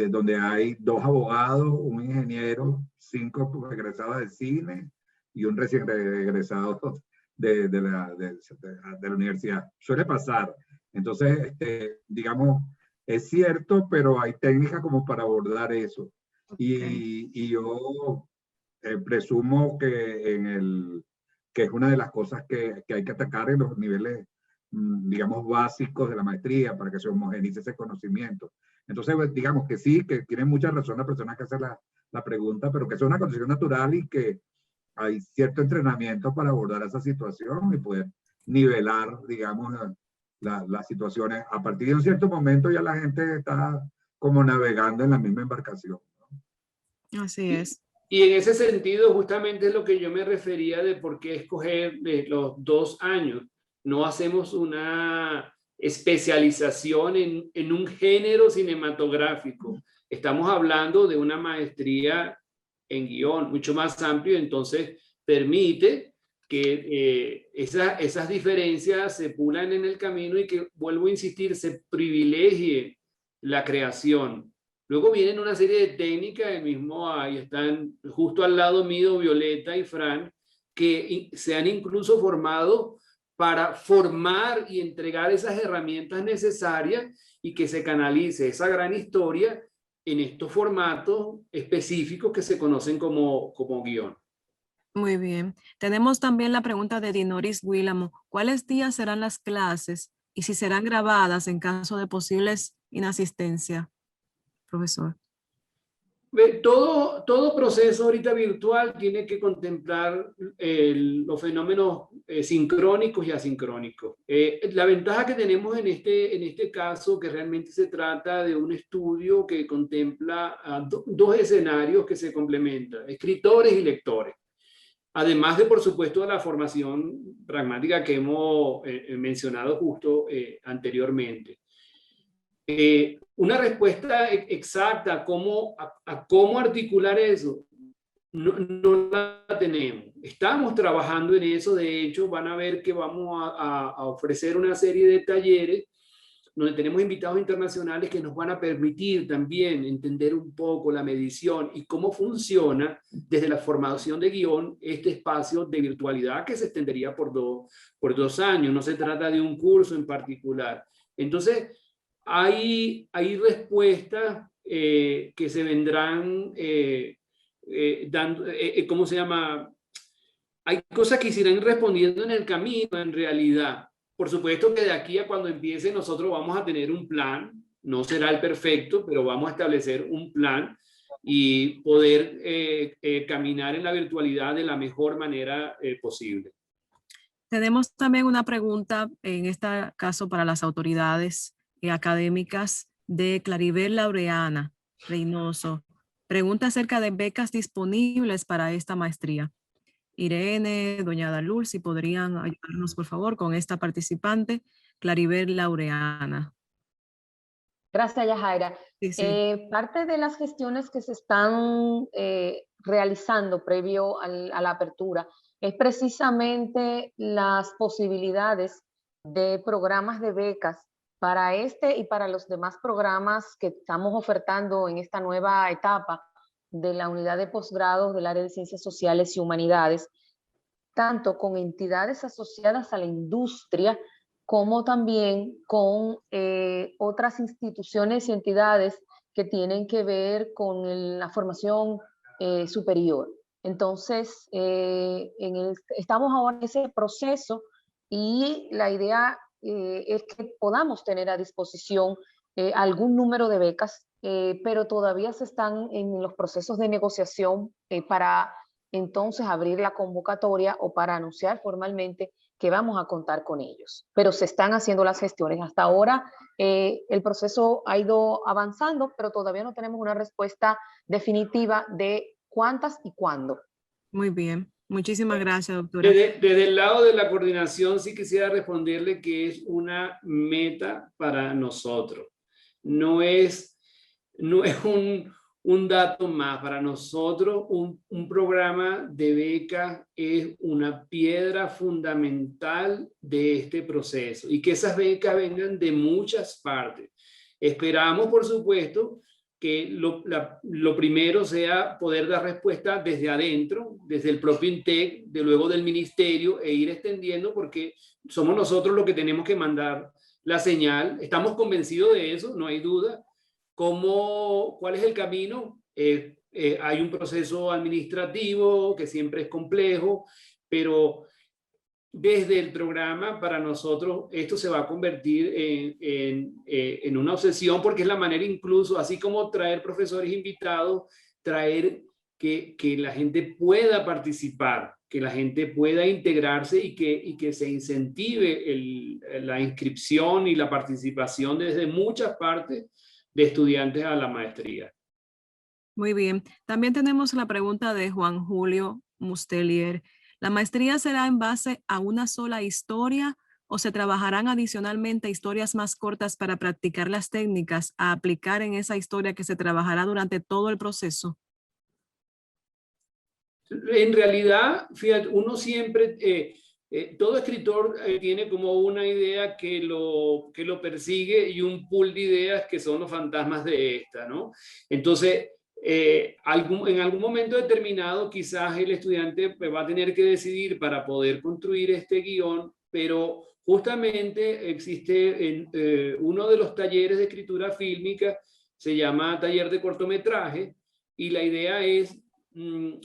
donde hay 2 abogados, un ingeniero, 5 egresados de cine y un recién egresado de la universidad. Suele pasar. Entonces, digamos, es cierto, pero hay técnicas como para abordar eso. Okay. Y yo presumo que que es una de las cosas que hay que atacar en los niveles, digamos, básicos de la maestría para que se homogenice ese conocimiento. Entonces, digamos que sí, que tiene mucha razón la persona que hace la pregunta, pero que es una condición natural y que hay cierto entrenamiento para abordar esa situación y poder nivelar, digamos, las situaciones. A partir de un cierto momento ya la gente está como navegando en la misma embarcación, ¿no? Así es. Y en ese sentido, justamente es lo que yo me refería de por qué escoger los 2 años. No hacemos una especialización en un género cinematográfico. Estamos hablando de una maestría en guión mucho más amplio, entonces permite que esas diferencias se pulan en el camino y que, vuelvo a insistir, se privilegie la creación. Luego vienen una serie de técnicas, el mismo ahí están justo al lado mío Violeta y Fran, que se han incluso formado para formar y entregar esas herramientas necesarias y que se canalice esa gran historia en estos formatos específicos que se conocen como guión. Muy bien. Tenemos también la pregunta de Dinoris Willamo. ¿Cuáles días serán las clases y si serán grabadas en caso de posibles inasistencia, profesor? Todo proceso ahorita virtual tiene que contemplar los fenómenos sincrónicos y asincrónicos. La ventaja que tenemos en este caso, que realmente se trata de un estudio que contempla dos escenarios que se complementan, escritores y lectores. Además de, por supuesto, la formación pragmática que hemos mencionado justo anteriormente. Una respuesta exacta a cómo articular eso, no la tenemos. Estamos trabajando en eso. De hecho, van a ver que vamos a ofrecer una serie de talleres donde tenemos invitados internacionales que nos van a permitir también entender un poco la medición y cómo funciona desde la formación de guión este espacio de virtualidad que se extendería por 2 años. No se trata de un curso en particular. Entonces, hay respuestas que se vendrán dando, ¿cómo se llama? Hay cosas que se irán respondiendo en el camino, en realidad. Por supuesto que de aquí a cuando empiece nosotros vamos a tener un plan, no será el perfecto, pero vamos a establecer un plan y poder caminar en la virtualidad de la mejor manera posible. Tenemos también una pregunta, en este caso para las autoridades académicas, de Claribel Laureana Reynoso. Pregunta acerca de becas disponibles para esta maestría. Irene, doña Dalul, si podrían ayudarnos por favor con esta participante, Claribel Laureana. Gracias, Yajaira. Sí, sí. Parte de las gestiones que se están realizando previo a la apertura es precisamente las posibilidades de programas de becas para este y para los demás programas que estamos ofertando en esta nueva etapa de la unidad de posgrados del área de Ciencias Sociales y Humanidades, tanto con entidades asociadas a la industria como también con otras instituciones y entidades que tienen que ver con la formación superior. Entonces, estamos ahora en ese proceso y la idea es que podamos tener a disposición algún número de becas, pero todavía se están en los procesos de negociación para entonces abrir la convocatoria o para anunciar formalmente que vamos a contar con ellos. Pero se están haciendo las gestiones. Hasta ahora el proceso ha ido avanzando, pero todavía no tenemos una respuesta definitiva de cuántas y cuándo. Muy bien. Muchísimas gracias, doctora. Desde el lado de la coordinación sí quisiera responderle que es una meta para nosotros. No es un dato más. Para nosotros un programa de beca es una piedra fundamental de este proceso y que esas becas vengan de muchas partes. Esperamos, por supuesto, que lo primero sea poder dar respuesta desde adentro, desde el propio INTEC, luego del ministerio, e ir extendiendo, porque somos nosotros los que tenemos que mandar la señal. Estamos convencidos de eso, no hay duda. ¿Cuál es el camino? Hay un proceso administrativo que siempre es complejo, pero desde el programa, para nosotros, esto se va a convertir en una obsesión, porque es la manera incluso, así como traer profesores invitados, traer que la gente pueda participar, que la gente pueda integrarse y que se incentive la inscripción y la participación desde muchas partes de estudiantes a la maestría. Muy bien. También tenemos la pregunta de Juan Julio Mustelier. ¿La maestría será en base a una sola historia o se trabajarán adicionalmente historias más cortas para practicar las técnicas a aplicar en esa historia que se trabajará durante todo el proceso? En realidad, fíjate, uno siempre, todo escritor tiene como una idea que lo persigue y un pool de ideas que son los fantasmas de esta, ¿no? Entonces, en algún momento determinado, quizás el estudiante va a tener que decidir para poder construir este guión, pero justamente existe uno de los talleres de escritura fílmica, se llama taller de cortometraje, y la idea es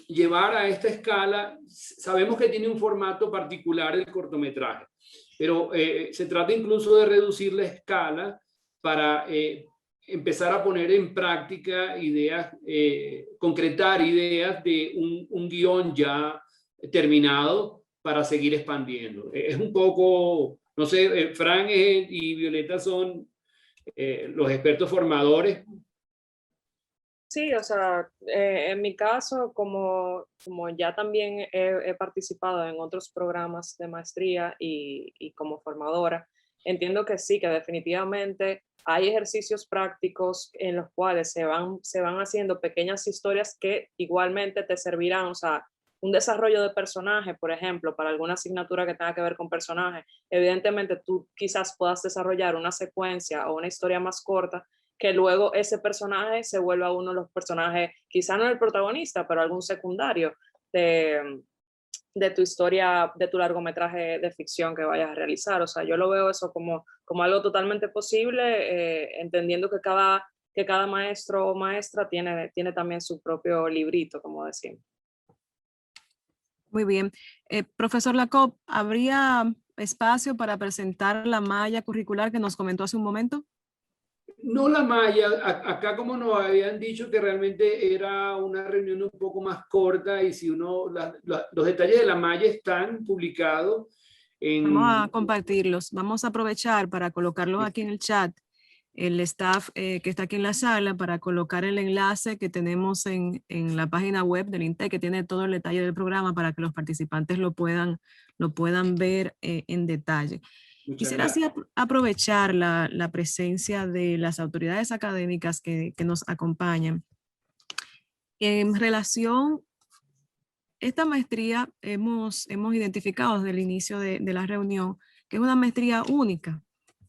llevar a esta escala. Sabemos que tiene un formato particular el cortometraje, pero se trata incluso de reducir la escala para empezar a poner en práctica ideas, concretar ideas de un guión ya terminado para seguir expandiendo. Es un poco, no sé, Fran y Violeta son los expertos formadores. Sí, o sea, en mi caso, como ya también he participado en otros programas de maestría y como formadora, entiendo que sí, que definitivamente hay ejercicios prácticos en los cuales se van haciendo pequeñas historias que igualmente te servirán, o sea, un desarrollo de personaje, por ejemplo, para alguna asignatura que tenga que ver con personaje, evidentemente tú quizás puedas desarrollar una secuencia o una historia más corta que luego ese personaje se vuelva uno de los personajes, quizá no el protagonista, pero algún secundario de tu historia, de tu largometraje de ficción que vayas a realizar. O sea, yo lo veo eso como algo totalmente posible, entendiendo que cada maestro o maestra tiene también su propio librito, como decimos. Muy bien. Profesor Lacop, ¿habría espacio para presentar la malla curricular que nos comentó hace un momento? No la malla, acá como nos habían dicho que realmente era una reunión un poco más corta y si uno, los detalles de la malla están publicados en... Vamos a compartirlos, vamos a aprovechar para colocarlos aquí en el chat, el staff que está aquí en la sala, para colocar el enlace que tenemos en la página web del INTEC, que tiene todo el detalle del programa para que los participantes lo puedan ver en detalle. Quisiera así aprovechar la presencia de las autoridades académicas que nos acompañan. En relación, esta maestría hemos identificado desde el inicio de la reunión que es una maestría única.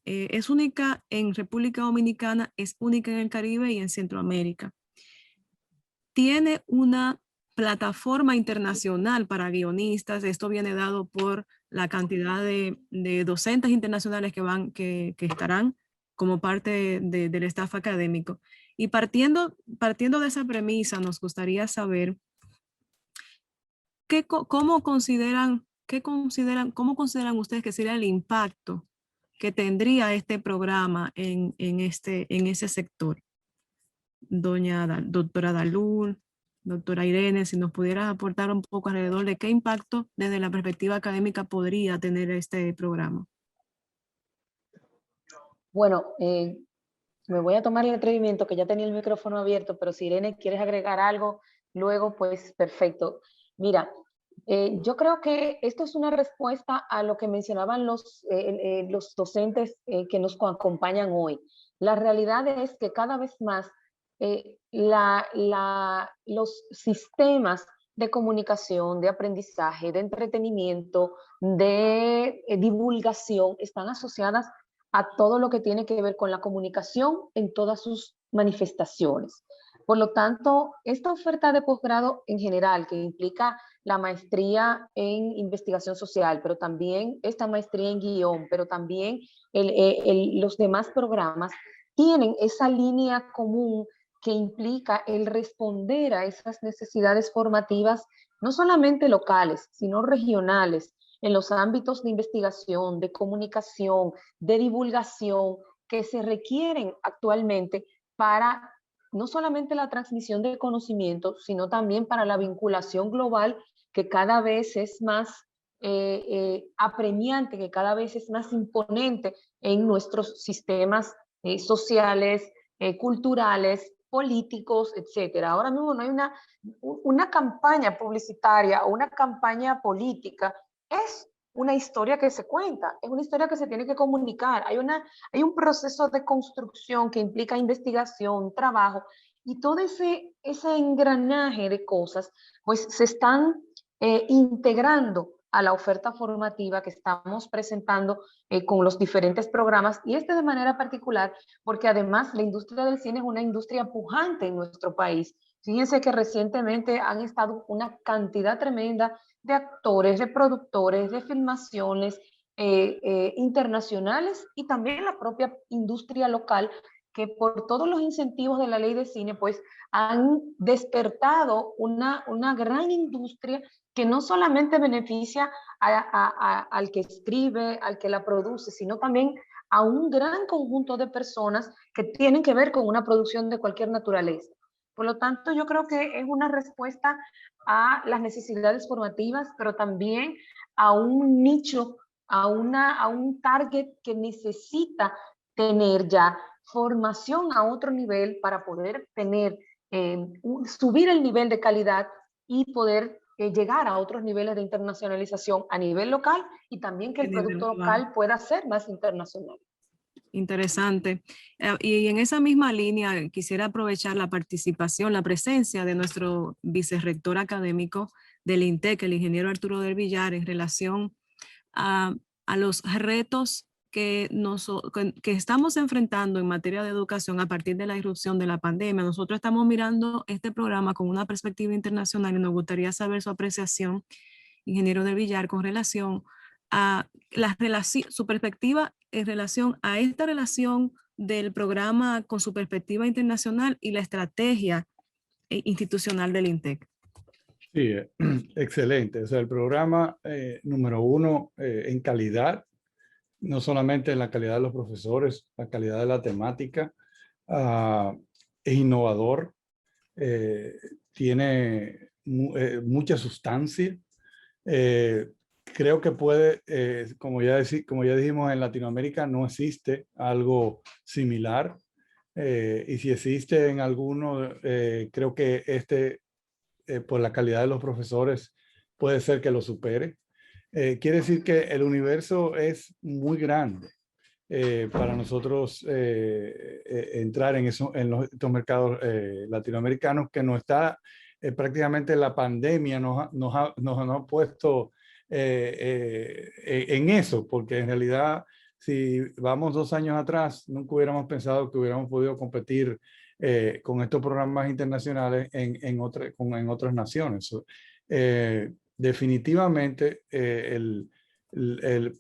Es única en República Dominicana, es única en el Caribe y en Centroamérica. Tiene una plataforma internacional para guionistas. Esto viene dado por la cantidad de docentes internacionales que estarán como parte del staff académico. Y partiendo de esa premisa, nos gustaría saber cómo consideran ustedes que sería el impacto que tendría este programa en ese sector. Doctora Dalul, doctora Irene, si nos pudieras aportar un poco alrededor de qué impacto desde la perspectiva académica podría tener este programa. Bueno, me voy a tomar el atrevimiento, que ya tenía el micrófono abierto, pero si Irene quieres agregar algo, luego pues perfecto. Mira, yo creo que esto es una respuesta a lo que mencionaban los docentes que nos acompañan hoy. La realidad es que cada vez más los sistemas de comunicación, de aprendizaje, de entretenimiento, de divulgación están asociadas a todo lo que tiene que ver con la comunicación en todas sus manifestaciones. Por lo tanto, esta oferta de posgrado en general, que implica la maestría en investigación social, pero también esta maestría en guión, pero también los demás programas, tienen esa línea común que implica el responder a esas necesidades formativas, no solamente locales, sino regionales, en los ámbitos de investigación, de comunicación, de divulgación, que se requieren actualmente para no solamente la transmisión de conocimiento, sino también para la vinculación global, que cada vez es más apremiante, que cada vez es más imponente en nuestros sistemas sociales, culturales, políticos, etcétera. Ahora mismo no hay una campaña publicitaria o una campaña política, es una historia que se cuenta, es una historia que se tiene que comunicar, hay un proceso de construcción que implica investigación, trabajo, y todo ese engranaje de cosas, pues se están integrando a la oferta formativa que estamos presentando con los diferentes programas, y de manera particular porque además la industria del cine es una industria pujante en nuestro país. Fíjense que recientemente han estado una cantidad tremenda de actores, de productores, de filmaciones internacionales, y también la propia industria local, que por todos los incentivos de la ley de cine, pues han despertado una gran industria que no solamente beneficia al que escribe, al que la produce, sino también a un gran conjunto de personas que tienen que ver con una producción de cualquier naturaleza. Por lo tanto, yo creo que es una respuesta a las necesidades formativas, pero también a un nicho, a un target que necesita tener ya formación a otro nivel para poder tener, subir el nivel de calidad y poder llegar a otros niveles de internacionalización a nivel local, y también que el producto local pueda ser más internacional. Interesante. Y en esa misma línea quisiera aprovechar la participación, la presencia de nuestro vicerrector académico del INTEC, el ingeniero Arturo del Villar, en relación a los retos que estamos enfrentando en materia de educación a partir de la irrupción de la pandemia. Nosotros estamos mirando este programa con una perspectiva internacional y nos gustaría saber su apreciación, ingeniero del Villar, con relación a su perspectiva en relación a esta relación del programa con su perspectiva internacional y la estrategia institucional del INTEC. Sí, excelente. O sea, el programa número uno en calidad, no solamente en la calidad de los profesores, la calidad de la temática, es innovador, tiene mucha sustancia. Creo que puede, como ya dijimos, en Latinoamérica no existe algo similar, y si existe en alguno, creo que por la calidad de los profesores puede ser que lo supere. Quiere decir que el universo es muy grande para nosotros entrar en estos mercados latinoamericanos, que nos está prácticamente la pandemia nos ha puesto en eso, porque en realidad si vamos 2 años atrás nunca hubiéramos pensado que hubiéramos podido competir con estos programas internacionales en otras naciones. Definitivamente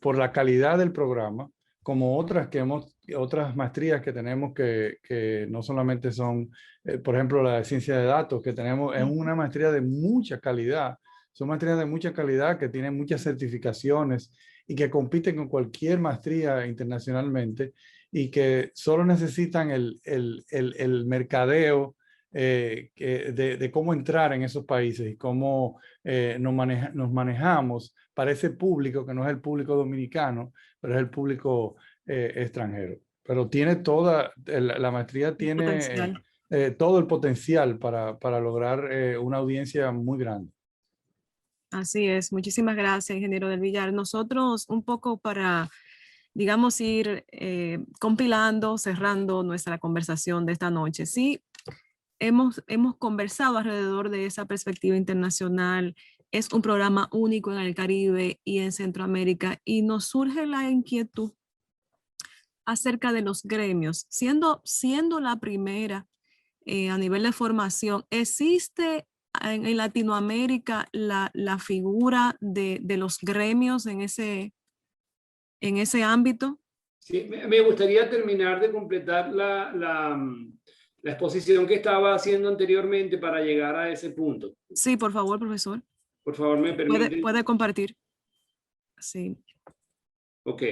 por la calidad del programa, como otras maestrías que tenemos que no solamente son, por ejemplo, la de ciencia de datos que tenemos, es una maestría de mucha calidad. Son maestrías de mucha calidad que tienen muchas certificaciones y que compiten con cualquier maestría internacionalmente, y que solo necesitan el mercadeo de cómo entrar en esos países y cómo nos manejamos para ese público que no es el público dominicano, pero es el público extranjero. Pero tiene la maestría tiene todo el potencial para lograr una audiencia muy grande. Así es. Muchísimas gracias, ingeniero del Villar. Nosotros un poco para, digamos, ir compilando, cerrando nuestra conversación de esta noche. Sí, hemos conversado alrededor de esa perspectiva internacional. Es un programa único en el Caribe y en Centroamérica, y nos surge la inquietud acerca de los gremios. Siendo la primera a nivel de formación, ¿existe en Latinoamérica la figura de los gremios en ese ámbito? Sí, me gustaría terminar de completar la exposición que estaba haciendo anteriormente para llegar a ese punto. Sí, por favor, profesor. Por favor, me permite. Puede compartir. Sí. Ok.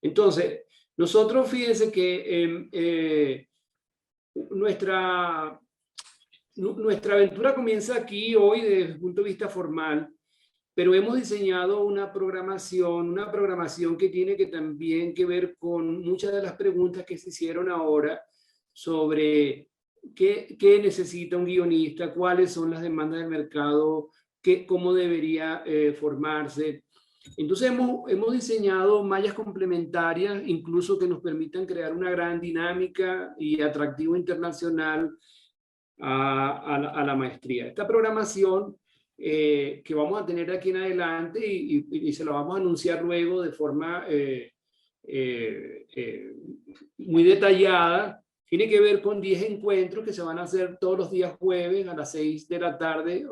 Entonces, nosotros fíjense que nuestra aventura comienza aquí hoy desde el punto de vista formal, pero hemos diseñado una programación que tiene que también que ver con muchas de las preguntas que se hicieron ahora sobre qué necesita un guionista, cuáles son las demandas del mercado, cómo debería formarse. Entonces hemos diseñado mallas complementarias, incluso que nos permitan crear una gran dinámica y atractivo internacional a la maestría. Esta programación que vamos a tener aquí en adelante y se la vamos a anunciar luego de forma muy detallada, tiene que ver con 10 encuentros que se van a hacer todos los días jueves a las 6 de la tarde,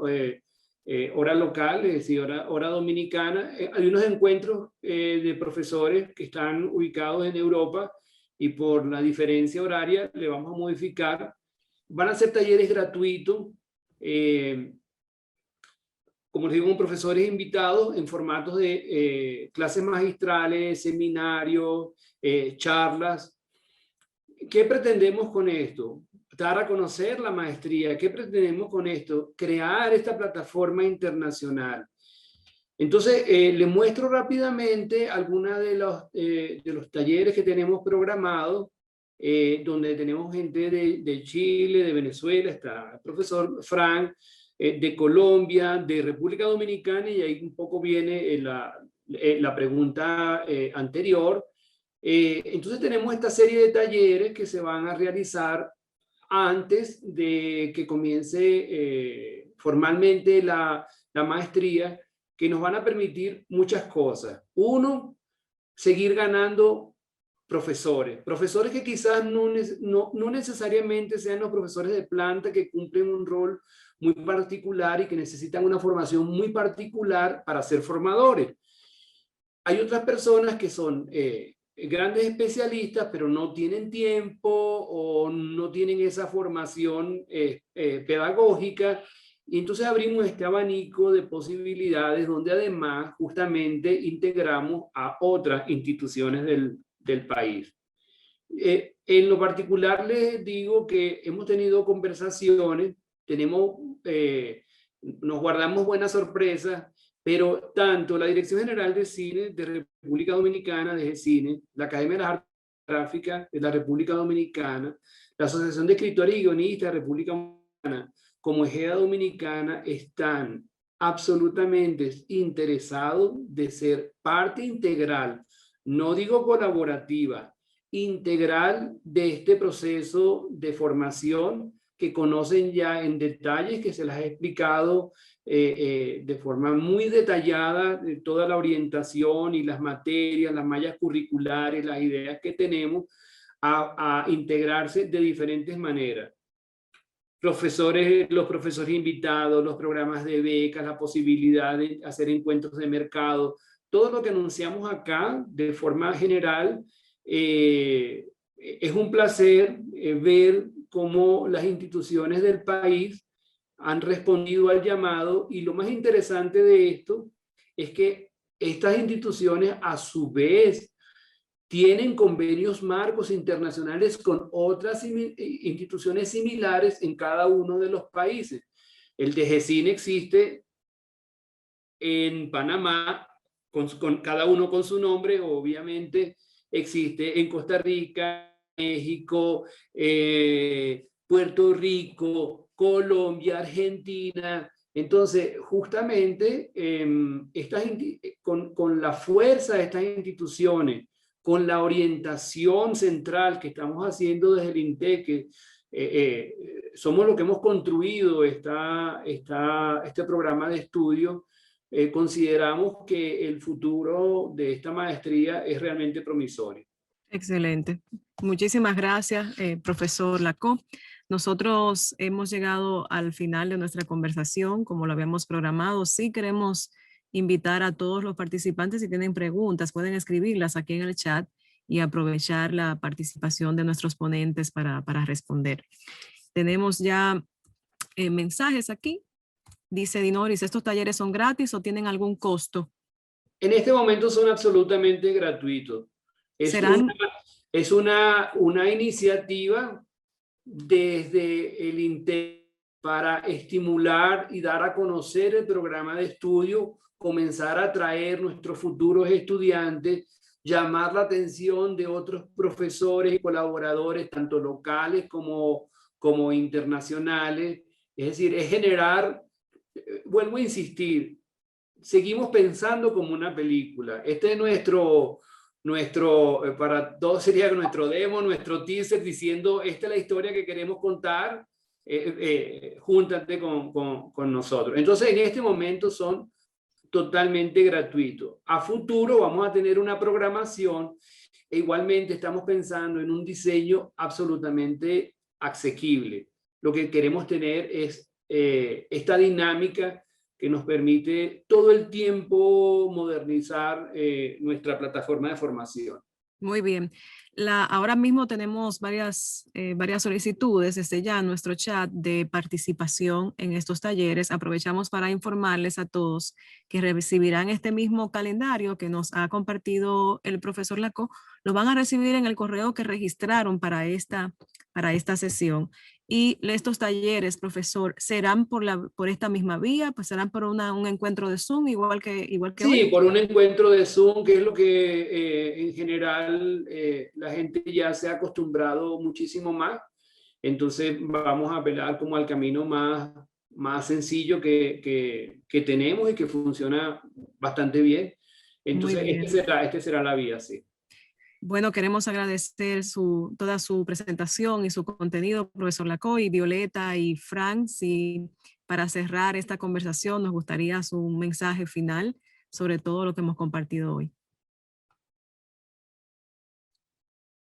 hora local, es decir, hora dominicana. Hay unos encuentros de profesores que están ubicados en Europa y por la diferencia horaria le vamos a modificar. Van a ser talleres gratuitos, como les digo, con profesores invitados en formatos de clases magistrales, seminarios, charlas. ¿Qué pretendemos con esto? Dar a conocer la maestría. ¿Qué pretendemos con esto? Crear esta plataforma internacional. Entonces, les muestro rápidamente algunos de los talleres que tenemos programados, donde tenemos gente de Chile, de Venezuela, está el profesor Frank, de Colombia, de República Dominicana, y ahí un poco viene la pregunta anterior. Entonces tenemos esta serie de talleres que se van a realizar antes de que comience formalmente la maestría, que nos van a permitir muchas cosas. Uno, seguir ganando profesores que quizás no necesariamente sean los profesores de planta, que cumplen un rol muy particular y que necesitan una formación muy particular para ser formadores. Hay otras personas que son grandes especialistas, pero no tienen tiempo o no tienen esa formación pedagógica, y entonces abrimos este abanico de posibilidades donde además justamente integramos a otras instituciones del país. En lo particular les digo que hemos tenido conversaciones, nos guardamos buenas sorpresas, pero tanto la Dirección General de Cine de República Dominicana, de Cine, la Academia de las Artes Gráficas de la República Dominicana, la Asociación de Escritores y Guionistas de República Dominicana, como Egea Dominicana, están absolutamente interesados de ser parte integral, no digo colaborativa, integral de este proceso de formación que conocen ya en detalles, que se las he explicado de forma muy detallada, de toda la orientación y las materias, las mallas curriculares, las ideas que tenemos a integrarse de diferentes maneras. Los profesores invitados, los programas de becas, la posibilidad de hacer encuentros de mercado, todo lo que anunciamos acá de forma general. Es un placer ver cómo las instituciones del país han respondido al llamado, y lo más interesante de esto es que estas instituciones a su vez tienen convenios marcos internacionales con otras instituciones similares en cada uno de los países. El de GECINE existe en Panamá, cada uno con su nombre, obviamente. Existe en Costa Rica, México, Puerto Rico, Colombia, Argentina. Entonces, justamente, con la fuerza de estas instituciones, con la orientación central que estamos haciendo desde el INTEC, somos los que hemos construido este programa de estudio. Consideramos que el futuro de esta maestría es realmente promisorio. Excelente. Muchísimas gracias, profesor Lacó. Nosotros hemos llegado al final de nuestra conversación, como lo habíamos programado. Sí queremos invitar a todos los participantes, si tienen preguntas, pueden escribirlas aquí en el chat y aprovechar la participación de nuestros ponentes para responder. Tenemos ya mensajes aquí. Dice Dinoris, ¿estos talleres son gratis o tienen algún costo? En este momento son absolutamente gratuitos. Es una iniciativa desde el INTEC para estimular y dar a conocer el programa de estudio comenzar a atraer nuestros futuros estudiantes, llamar la atención de otros profesores y colaboradores, tanto locales como internacionales. Es decir, es generar, vuelvo a insistir, seguimos pensando como una película. Este es para todos sería nuestro demo, nuestro teaser, diciendo, esta es la historia que queremos contar, júntate con nosotros. Entonces, en este momento son totalmente gratuitos. A futuro vamos a tener una programación e igualmente estamos pensando en un diseño absolutamente asequible. Lo que queremos tener es esta dinámica que nos permite todo el tiempo modernizar nuestra plataforma de formación. Muy bien. Ahora mismo tenemos varias solicitudes desde ya en nuestro chat de participación en estos talleres. Aprovechamos para informarles a todos que recibirán este mismo calendario que nos ha compartido el profesor Lacó. Lo van a recibir en el correo que registraron para esta sesión. Y estos talleres, profesor, ¿serán por esta misma vía? Pues serán por un encuentro de Zoom, igual que sí, hoy. Por un encuentro de Zoom, que es lo que en general la gente ya se ha acostumbrado muchísimo más. Entonces vamos a apelar como al camino más sencillo que tenemos y que funciona bastante bien. Entonces bien. Este será la vía, sí. Bueno, queremos agradecer toda su presentación y su contenido, profesor Lacó, y Violeta y Frank. Y para cerrar esta conversación, nos gustaría su mensaje final sobre todo lo que hemos compartido hoy.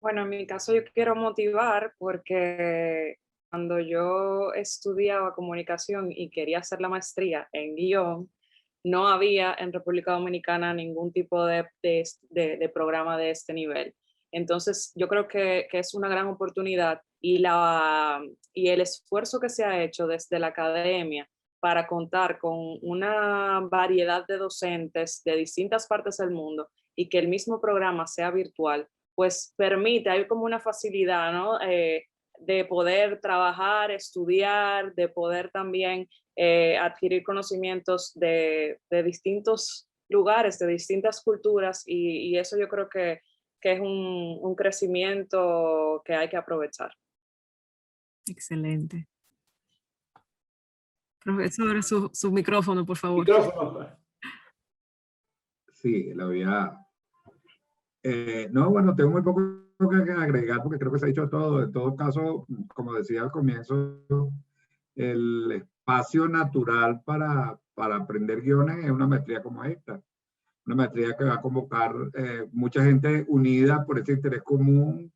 Bueno, en mi caso yo quiero motivar porque cuando yo estudiaba comunicación y quería hacer la maestría en guión, no había en República Dominicana ningún tipo de programa de este nivel. Entonces, yo creo que es una gran oportunidad y el esfuerzo que se ha hecho desde la academia para contar con una variedad de docentes de distintas partes del mundo y que el mismo programa sea virtual, pues permite, hay como una facilidad, ¿no? De poder trabajar, estudiar, de poder también adquirir conocimientos de distintos lugares, de distintas culturas, y eso yo creo que es un crecimiento que hay que aprovechar. Excelente. Profesor, su micrófono, por favor. Micrófono. Sí, la voy a... no, bueno, tengo muy poco que agregar porque creo que se ha dicho todo. En todo caso, como decía al comienzo, el espacio natural para aprender guiones es una maestría como esta. Una maestría que va a convocar mucha gente unida por ese interés común,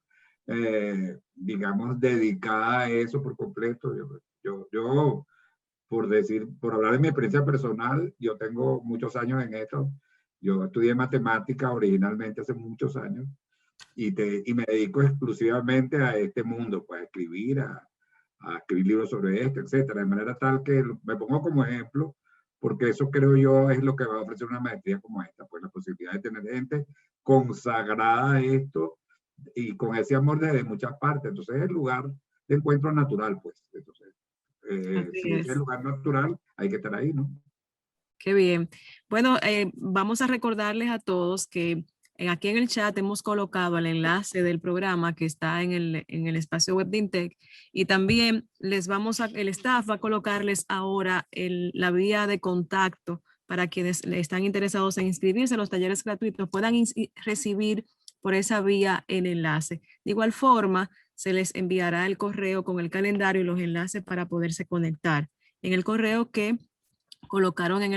digamos, dedicada a eso por completo. Yo, por hablar de mi experiencia personal, yo tengo muchos años en esto. Yo estudié matemática originalmente hace muchos años y me dedico exclusivamente a este mundo, pues a escribir, a escribir libros sobre esto, etcétera. De manera tal que me pongo como ejemplo, porque eso creo yo es lo que va a ofrecer una maestría como esta, pues la posibilidad de tener gente consagrada a esto y con ese amor desde muchas partes. Entonces es el lugar de encuentro natural, pues. Entonces, si es el lugar natural, hay que estar ahí, ¿no? Qué bien. Bueno, vamos a recordarles a todos que aquí en el chat hemos colocado el enlace del programa que está en el espacio web de INTEC, y también el staff va a colocarles ahora la vía de contacto para quienes están interesados en inscribirse a los talleres gratuitos, puedan recibir por esa vía el enlace. De igual forma, se les enviará el correo con el calendario y los enlaces para poderse conectar. En el correo que colocaron en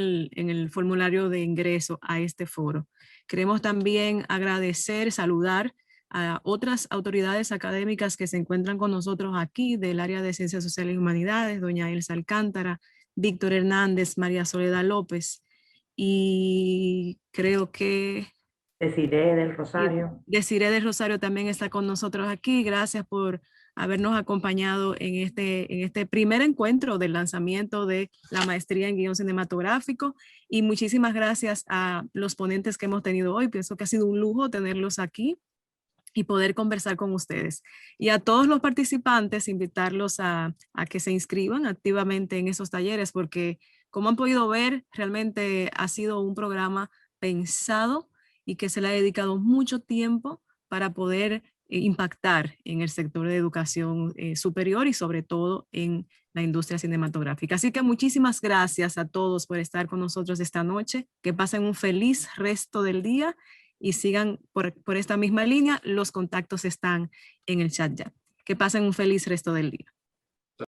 el formulario de ingreso a este foro. Queremos también agradecer, saludar a otras autoridades académicas que se encuentran con nosotros aquí del área de Ciencias Sociales y Humanidades, doña Elsa Alcántara, Víctor Hernández, María Soledad López, y creo que Desiree del Rosario. Desiree del Rosario también está con nosotros aquí. Gracias por habernos acompañado en este primer encuentro del lanzamiento de la maestría en guión cinematográfico, y muchísimas gracias a los ponentes que hemos tenido hoy. Pienso que ha sido un lujo tenerlos aquí y poder conversar con ustedes. Y a todos los participantes, invitarlos a que se inscriban activamente en esos talleres, porque Como han podido ver, realmente ha sido un programa pensado y que se le ha dedicado mucho tiempo para poder impactar en el sector de educación superior y sobre todo en la industria cinematográfica. Así que muchísimas gracias a todos por estar con nosotros esta noche. Que pasen un feliz resto del día y sigan por esta misma línea. Los contactos están en el chat ya. Que pasen un feliz resto del día.